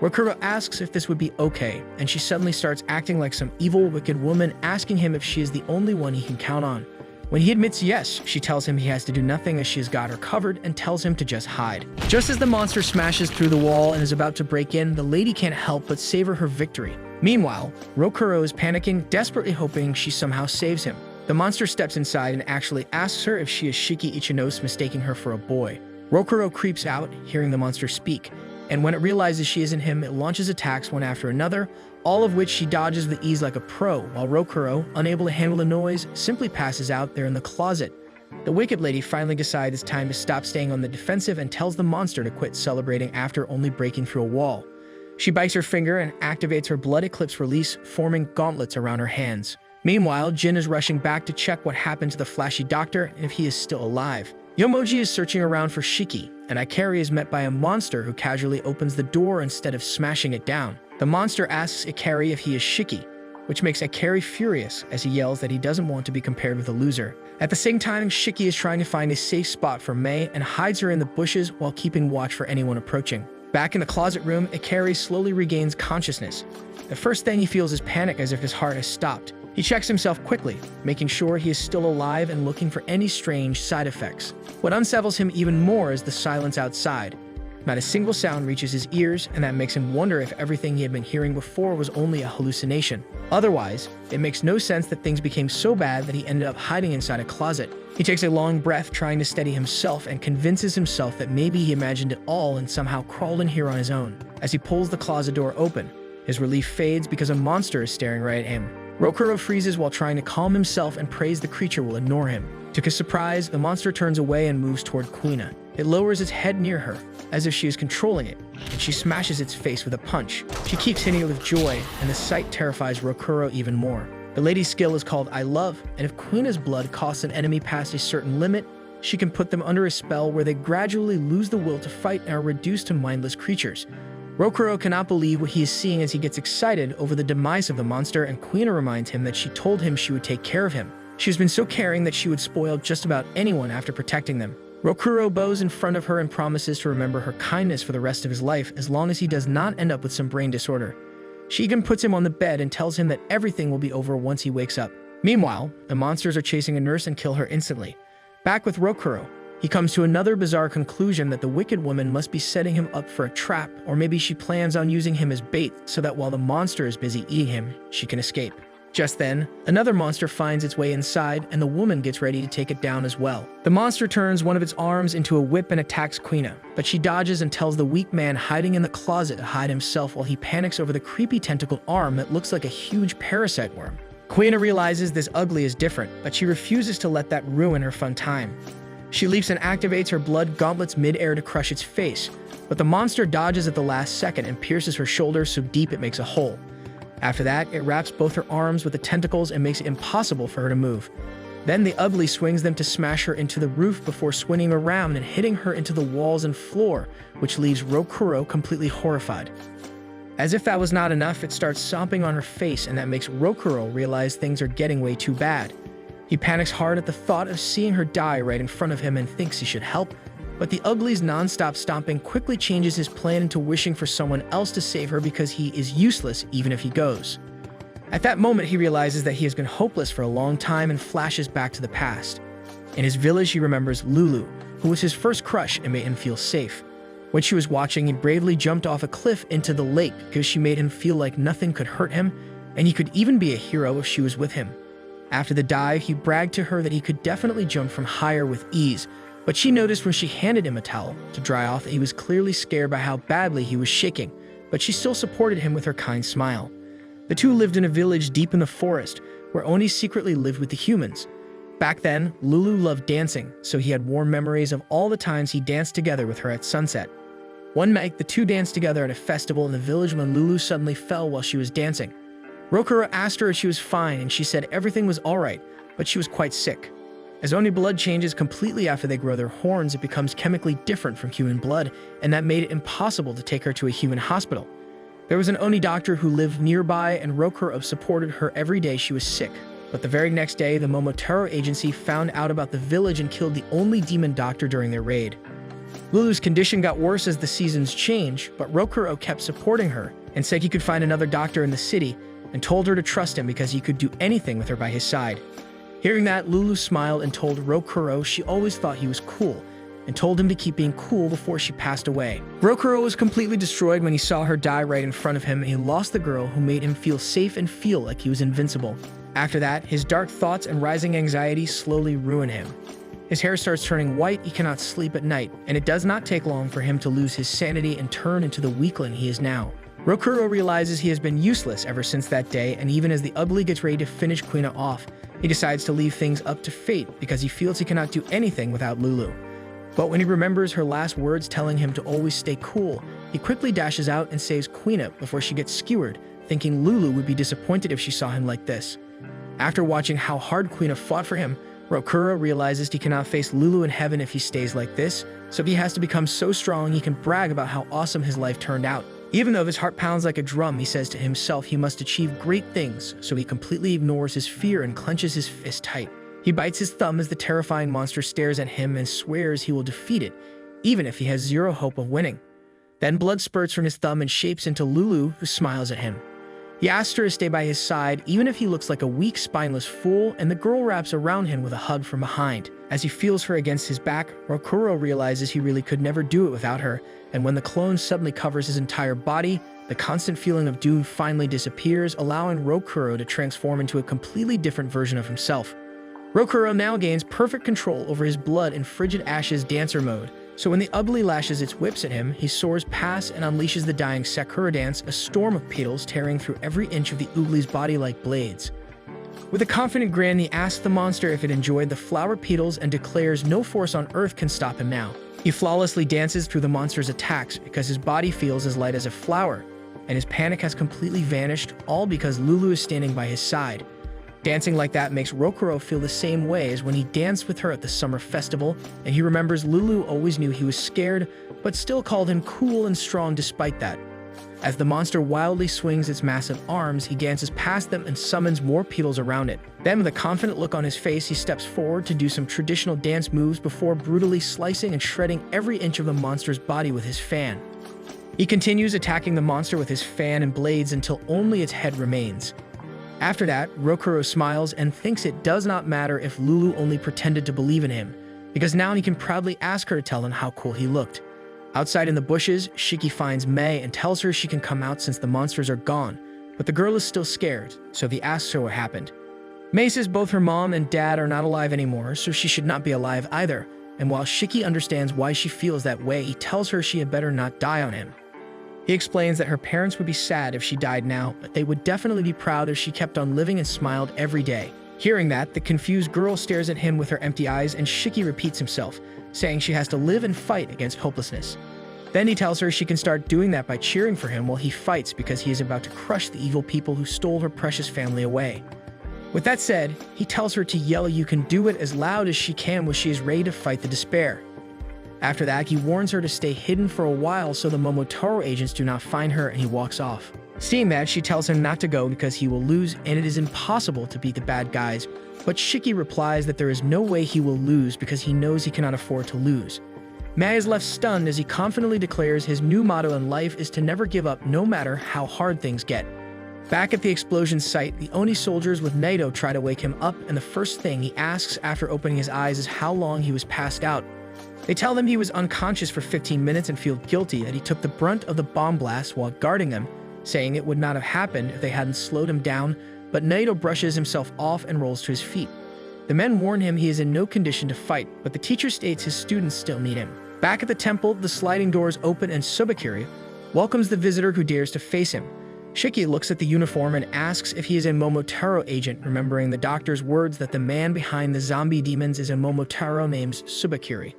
Rokuro asks if this would be okay, and she suddenly starts acting like some evil, wicked woman, asking him if she is the only one he can count on. When he admits yes, she tells him he has to do nothing as she has got her covered and tells him to just hide. Just as the monster smashes through the wall and is about to break in, the lady can't help but savor her victory. Meanwhile, Rokuro is panicking, desperately hoping she somehow saves him. The monster steps inside and actually asks her if she is Shiki Ichinos, mistaking her for a boy. Rokuro creeps out, hearing the monster speak, and when it realizes she isn't him, it launches attacks one after another, all of which she dodges with ease like a pro, while Rokuro, unable to handle the noise, simply passes out there in the closet. The wicked lady finally decides it's time to stop staying on the defensive and tells the monster to quit celebrating after only breaking through a wall. She bites her finger and activates her blood eclipse release, forming gauntlets around her hands. Meanwhile, Jin is rushing back to check what happened to the flashy doctor and if he is still alive. Yomoji is searching around for Shiki, and Ikari is met by a monster who casually opens the door instead of smashing it down. The monster asks Ikari if he is Shiki, which makes Ikari furious as he yells that he doesn't want to be compared with a loser. At the same time, Shiki is trying to find a safe spot for Mei and hides her in the bushes while keeping watch for anyone approaching. Back in the closet room, Ikari slowly regains consciousness. The first thing he feels is panic, as if his heart has stopped. He checks himself quickly, making sure he is still alive and looking for any strange side effects. What unsettles him even more is the silence outside. Not a single sound reaches his ears, and that makes him wonder if everything he had been hearing before was only a hallucination. Otherwise, it makes no sense that things became so bad that he ended up hiding inside a closet. He takes a long breath, trying to steady himself, and convinces himself that maybe he imagined it all and somehow crawled in here on his own. As he pulls the closet door open, his relief fades because a monster is staring right at him. Rokuro freezes while trying to calm himself and prays the creature will ignore him. To his surprise, the monster turns away and moves toward Kuina. It lowers its head near her, as if she is controlling it, and she smashes its face with a punch. She keeps hitting it with joy, and the sight terrifies Rokuro even more. The lady's skill is called I Love, and if Kuina's blood costs an enemy past a certain limit, she can put them under a spell where they gradually lose the will to fight and are reduced to mindless creatures. Rokuro cannot believe what he is seeing as he gets excited over the demise of the monster, and Kuina reminds him that she told him she would take care of him. She has been so caring that she would spoil just about anyone after protecting them. Rokuro bows in front of her and promises to remember her kindness for the rest of his life as long as he does not end up with some brain disorder. She even puts him on the bed and tells him that everything will be over once he wakes up. Meanwhile, the monsters are chasing a nurse and kill her instantly. Back with Rokuro, he comes to another bizarre conclusion that the wicked woman must be setting him up for a trap, or maybe she plans on using him as bait so that while the monster is busy eating him, she can escape. Just then, another monster finds its way inside, and the woman gets ready to take it down as well. The monster turns one of its arms into a whip and attacks Kuina, but she dodges and tells the weak man hiding in the closet to hide himself while he panics over the creepy tentacled arm that looks like a huge parasite worm. Kuina realizes this ugly is different, but she refuses to let that ruin her fun time. She leaps and activates her blood gauntlets mid-air to crush its face, but the monster dodges at the last second and pierces her shoulder so deep it makes a hole. After that, it wraps both her arms with the tentacles and makes it impossible for her to move. Then the ugly swings them to smash her into the roof before swinging around and hitting her into the walls and floor, which leaves Rokuro completely horrified. As if that was not enough, it starts stomping on her face, and that makes Rokuro realize things are getting way too bad. He panics hard at the thought of seeing her die right in front of him and thinks he should help, but the ugly's non-stop stomping quickly changes his plan into wishing for someone else to save her because he is useless even if he goes. At that moment, he realizes that he has been hopeless for a long time and flashes back to the past. In his village, he remembers Lulu, who was his first crush and made him feel safe. When she was watching, he bravely jumped off a cliff into the lake because she made him feel like nothing could hurt him, and he could even be a hero if she was with him. After the dive, he bragged to her that he could definitely jump from higher with ease, but she noticed when she handed him a towel to dry off that he was clearly scared by how badly he was shaking, but she still supported him with her kind smile. The two lived in a village deep in the forest, where Oni secretly lived with the humans. Back then, Lulu loved dancing, so he had warm memories of all the times he danced together with her at sunset. One night, the two danced together at a festival in the village when Lulu suddenly fell while she was dancing. Rokuro asked her if she was fine, and she said everything was alright, but she was quite sick. As Oni blood changes completely after they grow their horns, it becomes chemically different from human blood, and that made it impossible to take her to a human hospital. There was an Oni doctor who lived nearby, and Rokuro supported her every day she was sick. But the very next day, the Momotaro agency found out about the village and killed the only demon doctor during their raid. Lulu's condition got worse as the seasons changed, but Rokuro kept supporting her and said he could find another doctor in the city and told her to trust him because he could do anything with her by his side. Hearing that, Lulu smiled and told Rokuro she always thought he was cool and told him to keep being cool before she passed away. Rokuro was completely destroyed when he saw her die right in front of him, and he lost the girl who made him feel safe and feel like he was invincible. After that, his dark thoughts and rising anxiety slowly ruin him. His hair starts turning white, he cannot sleep at night, and it does not take long for him to lose his sanity and turn into the weakling he is now. Rokuro realizes he has been useless ever since that day, and even as the ugly gets ready to finish Kuina off, he decides to leave things up to fate because he feels he cannot do anything without Lulu. But when he remembers her last words telling him to always stay cool, he quickly dashes out and saves Kuina before she gets skewered, thinking Lulu would be disappointed if she saw him like this. After watching how hard Kuina fought for him, Rokuro realizes he cannot face Lulu in heaven if he stays like this, so he has to become so strong he can brag about how awesome his life turned out. Even though his heart pounds like a drum, he says to himself he must achieve great things, so he completely ignores his fear and clenches his fist tight. He bites his thumb as the terrifying monster stares at him and swears he will defeat it, even if he has zero hope of winning. Then blood spurts from his thumb and shapes into Lulu, who smiles at him. He asks her to stay by his side, even if he looks like a weak, spineless fool, and the girl wraps around him with a hug from behind. As he feels her against his back, Rokuro realizes he really could never do it without her, and when the clone suddenly covers his entire body, the constant feeling of doom finally disappears, allowing Rokuro to transform into a completely different version of himself. Rokuro now gains perfect control over his blood in Frigid Ash's dancer mode, so when the ugly lashes its whips at him, he soars past and unleashes the dying Sakura dance, a storm of petals tearing through every inch of the Oogli's body like blades. With a confident grin, he asks the monster if it enjoyed the flower petals and declares no force on earth can stop him now. He flawlessly dances through the monster's attacks because his body feels as light as a flower, and his panic has completely vanished, all because Lulu is standing by his side. Dancing like that makes Rokuro feel the same way as when he danced with her at the summer festival, and he remembers Lulu always knew he was scared, but still called him cool and strong despite that. As the monster wildly swings its massive arms, he dances past them and summons more petals around it. Then, with a confident look on his face, he steps forward to do some traditional dance moves before brutally slicing and shredding every inch of the monster's body with his fan. He continues attacking the monster with his fan and blades until only its head remains. After that, Rokuro smiles and thinks it does not matter if Lulu only pretended to believe in him, because now he can proudly ask her to tell him how cool he looked. Outside in the bushes, Shiki finds Mei and tells her she can come out since the monsters are gone, but the girl is still scared, so he asks her what happened. Mei says both her mom and dad are not alive anymore, so she should not be alive either, and while Shiki understands why she feels that way, he tells her she had better not die on him. He explains that her parents would be sad if she died now, but they would definitely be proud if she kept on living and smiled every day. Hearing that, the confused girl stares at him with her empty eyes, and Shiki repeats himself, saying she has to live and fight against hopelessness. Then he tells her she can start doing that by cheering for him while he fights because he is about to crush the evil people who stole her precious family away. With that said, he tells her to yell "You can do it" as loud as she can when she is ready to fight the despair. After that, he warns her to stay hidden for a while so the Momotaro agents do not find her, and he walks off. Seeing that, she tells him not to go because he will lose and it is impossible to beat the bad guys, but Shiki replies that there is no way he will lose because he knows he cannot afford to lose. Mei is left stunned as he confidently declares his new motto in life is to never give up no matter how hard things get. Back at the explosion site, the Oni soldiers with Naito try to wake him up, and the first thing he asks after opening his eyes is how long he was passed out. They tell him he was unconscious for 15 minutes and feel guilty that he took the brunt of the bomb blast while guarding them, saying it would not have happened if they hadn't slowed him down, but Naito brushes himself off and rolls to his feet. The men warn him he is in no condition to fight, but the teacher states his students still need him. Back at the temple, the sliding doors open and Subakiri welcomes the visitor who dares to face him. Shiki looks at the uniform and asks if he is a Momotaro agent, remembering the doctor's words that the man behind the zombie demons is a Momotaro named Subakiri.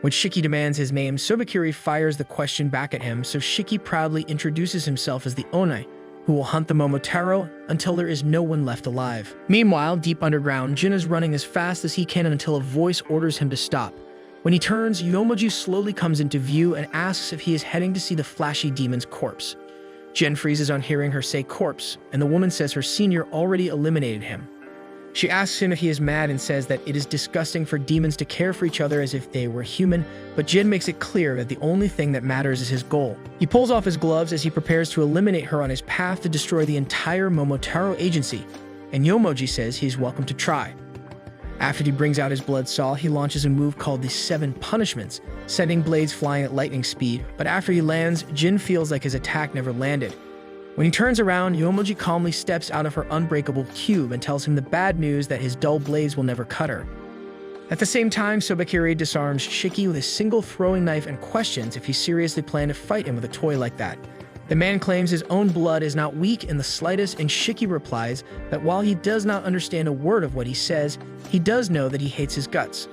When Shiki demands his name, Subakiri fires the question back at him, so Shiki proudly introduces himself as the Onai, who will hunt the Momotaro until there is no one left alive. Meanwhile, deep underground, Jin is running as fast as he can until a voice orders him to stop. When he turns, Yomoju slowly comes into view and asks if he is heading to see the flashy demon's corpse. Jin freezes on hearing her say corpse, and the woman says her senior already eliminated him. She asks him if he is mad and says that it is disgusting for demons to care for each other as if they were human, but Jin makes it clear that the only thing that matters is his goal. He pulls off his gloves as he prepares to eliminate her on his path to destroy the entire Momotaro agency, and Yomoji says he is welcome to try. After he brings out his blood saw, he launches a move called the 7 Punishments, sending blades flying at lightning speed, but after he lands, Jin feels like his attack never landed. When he turns around, Yomoji calmly steps out of her unbreakable cube and tells him the bad news that his dull blades will never cut her. At the same time, Sobakiri disarms Shiki with a single throwing knife and questions if he seriously planned to fight him with a toy like that. The man claims his own blood is not weak in the slightest, and Shiki replies that while he does not understand a word of what he says, he does know that he hates his guts.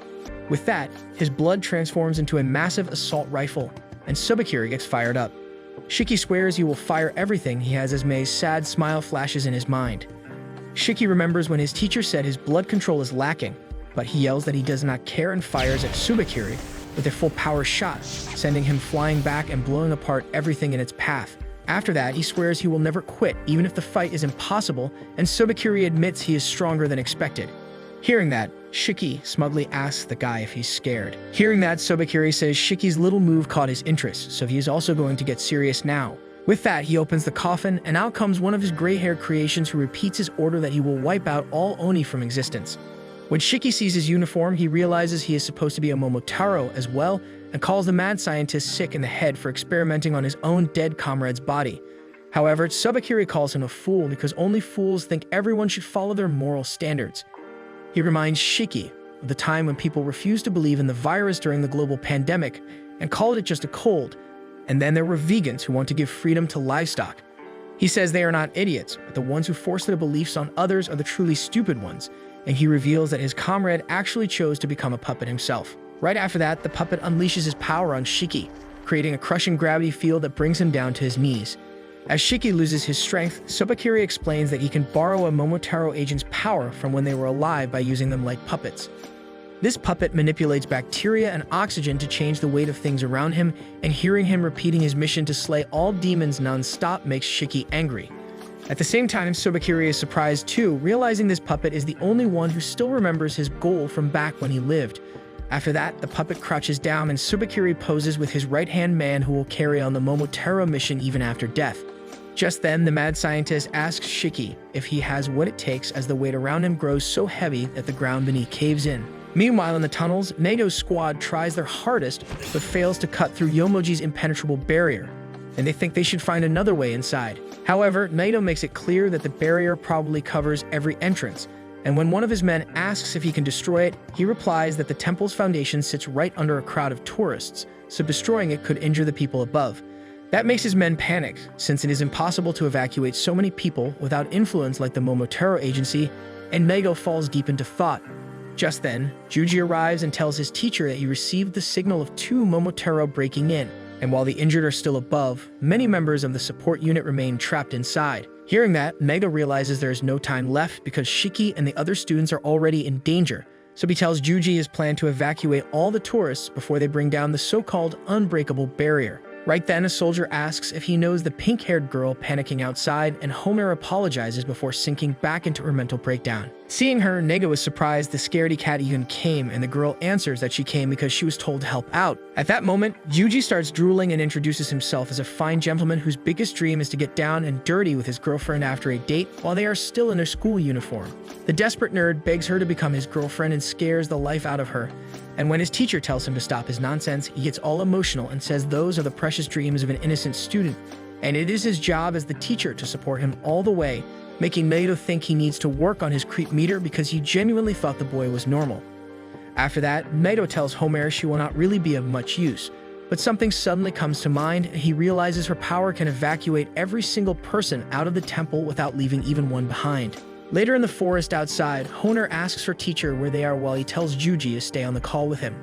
With that, his blood transforms into a massive assault rifle, and Sobakiri gets fired up. Shiki swears he will fire everything he has as Mei's sad smile flashes in his mind. Shiki remembers when his teacher said his blood control is lacking, but he yells that he does not care and fires at Subakiri with a full power shot, sending him flying back and blowing apart everything in its path. After that, he swears he will never quit even if the fight is impossible, and Sobakiri admits he is stronger than expected. Hearing that, Shiki smugly asks the guy if he's scared. Hearing that, Sobakiri says Shiki's little move caught his interest, so he is also going to get serious now. With that, he opens the coffin, and out comes one of his gray-haired creations who repeats his order that he will wipe out all Oni from existence. When Shiki sees his uniform, he realizes he is supposed to be a Momotaro as well, and calls the mad scientist sick in the head for experimenting on his own dead comrade's body. However, Sobakiri calls him a fool because only fools think everyone should follow their moral standards. He reminds Shiki of the time when people refused to believe in the virus during the global pandemic and called it just a cold, and then there were vegans who want to give freedom to livestock. He says they are not idiots, but the ones who force their beliefs on others are the truly stupid ones, and he reveals that his comrade actually chose to become a puppet himself. Right after that, the puppet unleashes his power on Shiki, creating a crushing gravity field that brings him down to his knees. As Shiki loses his strength, Sobakiri explains that he can borrow a Momotaro agent's power from when they were alive by using them like puppets. This puppet manipulates bacteria and oxygen to change the weight of things around him, and hearing him repeating his mission to slay all demons non-stop makes Shiki angry. At the same time, Sobakiri is surprised too, realizing this puppet is the only one who still remembers his goal from back when he lived. After that, the puppet crouches down and Sobakiri poses with his right-hand man who will carry on the Momotaro mission even after death. Just then, the mad scientist asks Shiki if he has what it takes as the weight around him grows so heavy that the ground beneath caves in. Meanwhile, in the tunnels, Naito's squad tries their hardest but fails to cut through Yomoji's impenetrable barrier, and they think they should find another way inside. However, Naito makes it clear that the barrier probably covers every entrance, and when one of his men asks if he can destroy it, he replies that the temple's foundation sits right under a crowd of tourists, so destroying it could injure the people above. That makes his men panic, since it is impossible to evacuate so many people without influence like the Momotaro agency, and Naito falls deep into thought. Just then, Juji arrives and tells his teacher that he received the signal of 2 Momotaro breaking in, and while the injured are still above, many members of the support unit remain trapped inside. Hearing that, Naito realizes there is no time left because Shiki and the other students are already in danger, so he tells Juji his plan to evacuate all the tourists before they bring down the so-called unbreakable barrier. Right then, a soldier asks if he knows the pink-haired girl panicking outside, and Homer apologizes before sinking back into her mental breakdown. Seeing her, Naito is surprised the scaredy cat even came, and the girl answers that she came because she was told to help out. At that moment, Yuji starts drooling and introduces himself as a fine gentleman whose biggest dream is to get down and dirty with his girlfriend after a date while they are still in their school uniform. The desperate nerd begs her to become his girlfriend and scares the life out of her. And when his teacher tells him to stop his nonsense, he gets all emotional and says those are the precious dreams of an innocent student, and it is his job as the teacher to support him all the way, making Naito think he needs to work on his creep meter because he genuinely thought the boy was normal. After that, Naito tells Homer she will not really be of much use, but something suddenly comes to mind, and he realizes her power can evacuate every single person out of the temple without leaving even one behind. Later in the forest outside, Honer asks her teacher where they are while he tells Juji to stay on the call with him.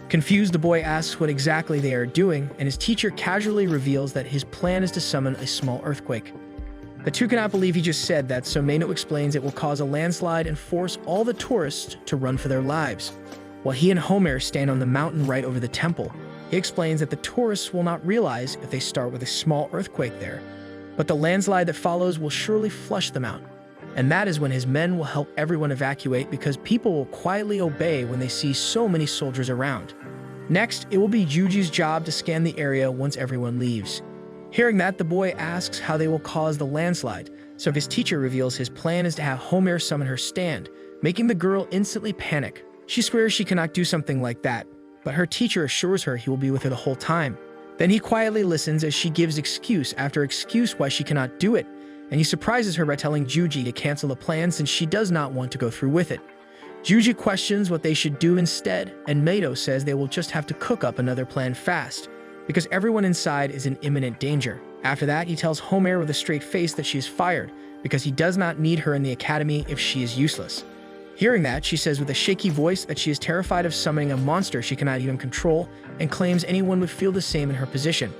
Confused, the boy asks what exactly they are doing, and his teacher casually reveals that his plan is to summon a small earthquake. The two cannot believe he just said that, so Naito explains it will cause a landslide and force all the tourists to run for their lives. While he and Homer stand on the mountain right over the temple, he explains that the tourists will not realize if they start with a small earthquake there, but the landslide that follows will surely flush them out. and that is when his men will help everyone evacuate because people will quietly obey when they see so many soldiers around. Next, it will be Juji's job to scan the area once everyone leaves. Hearing that, the boy asks how they will cause the landslide, so his teacher reveals his plan is to have Homer summon her stand, making the girl instantly panic. She swears she cannot do something like that, but her teacher assures her he will be with her the whole time. Then he quietly listens as she gives excuse after excuse why she cannot do it, and he surprises her by telling Juji to cancel the plan since she does not want to go through with it. Juji questions what they should do instead, and Mato says they will just have to cook up another plan fast, because everyone inside is in imminent danger. After that, he tells Homer with a straight face that she is fired, because he does not need her in the academy if she is useless. Hearing that, she says with a shaky voice that she is terrified of summoning a monster she cannot even control, and claims anyone would feel the same in her position.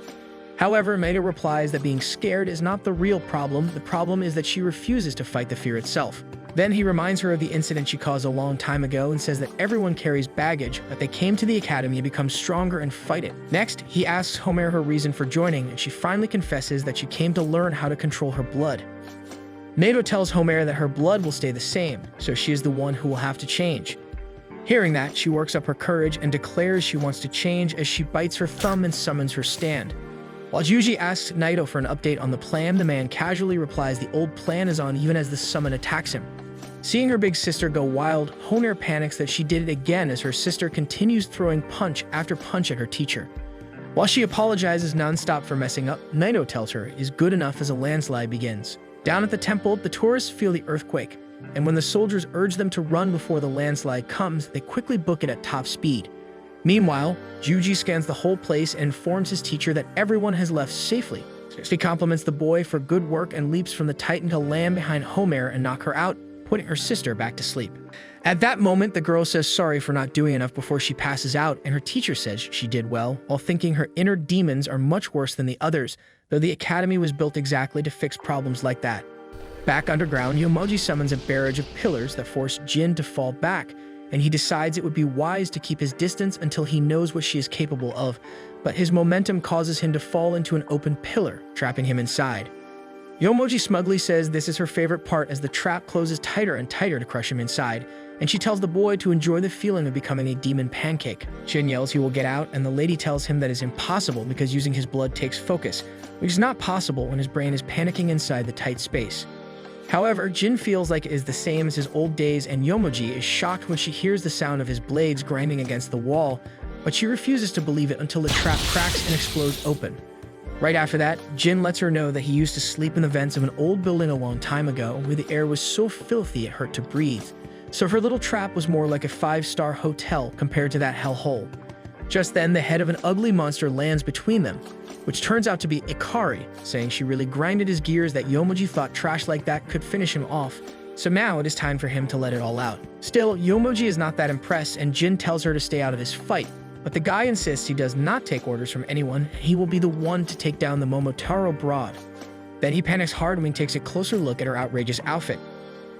However, Mato replies that being scared is not the real problem. The problem is that she refuses to fight the fear itself. Then he reminds her of the incident she caused a long time ago and says that everyone carries baggage, but they came to the academy to become stronger and fight it. Next, he asks Homer her reason for joining, and she finally confesses that she came to learn how to control her blood. Mato tells Homer that her blood will stay the same, so she is the one who will have to change. Hearing that, she works up her courage and declares she wants to change as she bites her thumb and summons her stand. While Juji asks Naito for an update on the plan, the man casually replies the old plan is on even as the summon attacks him. Seeing her big sister go wild, Homer panics that she did it again as her sister continues throwing punch after punch at her teacher. While she apologizes nonstop for messing up, Naito tells her it is good enough as a landslide begins. Down at the temple, the tourists feel the earthquake, and when the soldiers urge them to run before the landslide comes, they quickly book it at top speed. Meanwhile, Juji scans the whole place and informs his teacher that everyone has left safely. She compliments the boy for good work and leaps from the Titan to land behind Homer and knock her out, putting her sister back to sleep. At that moment, the girl says sorry for not doing enough before she passes out, and her teacher says she did well, while thinking her inner demons are much worse than the others, though the academy was built exactly to fix problems like that. Back underground, Yomoji summons a barrage of pillars that force Jin to fall back, and he decides it would be wise to keep his distance until he knows what she is capable of, but his momentum causes him to fall into an open pillar, trapping him inside. Yomoji smugly says this is her favorite part as the trap closes tighter and tighter to crush him inside, and she tells the boy to enjoy the feeling of becoming a demon pancake. Jin yells he will get out, and the lady tells him that is impossible because using his blood takes focus, which is not possible when his brain is panicking inside the tight space. However, Jin feels like it is the same as his old days, and Yomoji is shocked when she hears the sound of his blades grinding against the wall, but she refuses to believe it until the trap cracks and explodes open. Right after that, Jin lets her know that he used to sleep in the vents of an old building a long time ago where the air was so filthy it hurt to breathe. So her little trap was more like a 5-star hotel compared to that hellhole. Just then, the head of an ugly monster lands between them, which turns out to be Ikari, saying she really grinded his gears that Yomoji thought trash like that could finish him off, so now it is time for him to let it all out. Still, Yomoji is not that impressed, and Jin tells her to stay out of his fight, but the guy insists he does not take orders from anyone, and he will be the one to take down the Momotaro broad. Then he panics hard when he takes a closer look at her outrageous outfit.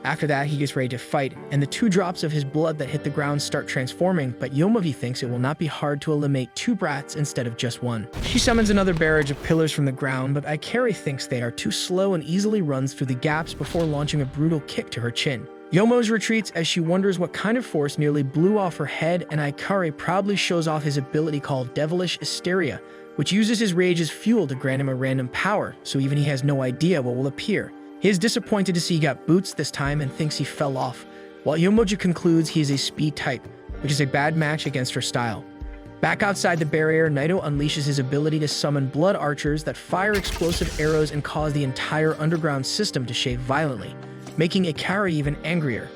After that, he gets ready to fight, and the 2 drops of his blood that hit the ground start transforming, but Yomoji thinks it will not be hard to eliminate 2 brats instead of just 1. She summons another barrage of pillars from the ground, but Ikari thinks they are too slow and easily runs through the gaps before launching a brutal kick to her chin. Yomoji retreats as she wonders what kind of force nearly blew off her head, and Ikari proudly shows off his ability called Devilish Hysteria, which uses his rage as fuel to grant him a random power, so even he has no idea what will appear. He is disappointed to see he got boots this time and thinks he fell off, while Yomoji concludes he is a speed type, which is a bad match against her style. Back outside the barrier, Naito unleashes his ability to summon blood archers that fire explosive arrows and cause the entire underground system to shake violently, making Ikari even angrier.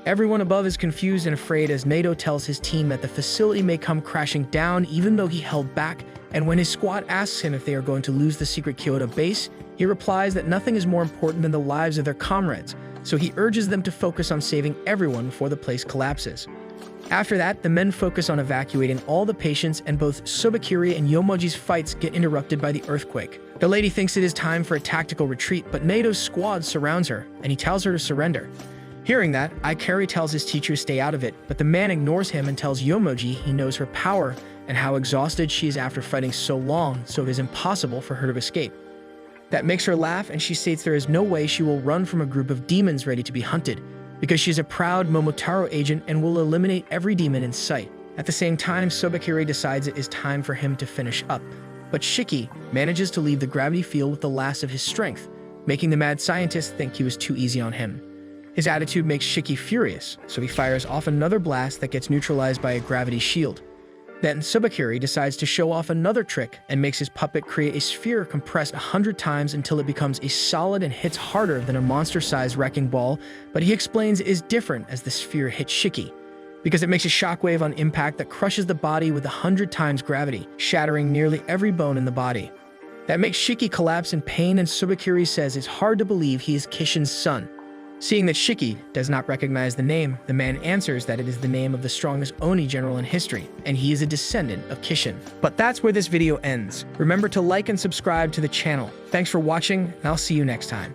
Everyone above is confused and afraid as Naito tells his team that the facility may come crashing down even though he held back, and when his squad asks him if they are going to lose the secret Kyoto base, he replies that nothing is more important than the lives of their comrades, so he urges them to focus on saving everyone before the place collapses. After that, the men focus on evacuating all the patients, and both Sobakiri and Yomoji's fights get interrupted by the earthquake. The lady thinks it is time for a tactical retreat, but Naito's squad surrounds her, and he tells her to surrender. Hearing that, Ikari tells his teacher to stay out of it, but the man ignores him and tells Yomoji he knows her power and how exhausted she is after fighting so long, so it is impossible for her to escape. That makes her laugh, and she states there is no way she will run from a group of demons ready to be hunted, because she is a proud Momotaro agent and will eliminate every demon in sight. At the same time, Sobakiri decides it is time for him to finish up. But Shiki manages to leave the gravity field with the last of his strength, making the mad scientist think he was too easy on him. His attitude makes Shiki furious, so he fires off another blast that gets neutralized by a gravity shield. Then Sobakiri decides to show off another trick and makes his puppet create a sphere compressed 100 times until it becomes a solid and hits harder than a monster-sized wrecking ball, but he explains it is different as the sphere hits Shiki, because it makes a shockwave on impact that crushes the body with 100 times gravity, shattering nearly every bone in the body. That makes Shiki collapse in pain, and Sobakiri says it's hard to believe he is Kishin's son. Seeing that Shiki does not recognize the name, the man answers that it is the name of the strongest Oni general in history, and he is a descendant of Kishin. But that's where this video ends. Remember to like and subscribe to the channel. Thanks for watching, and I'll see you next time.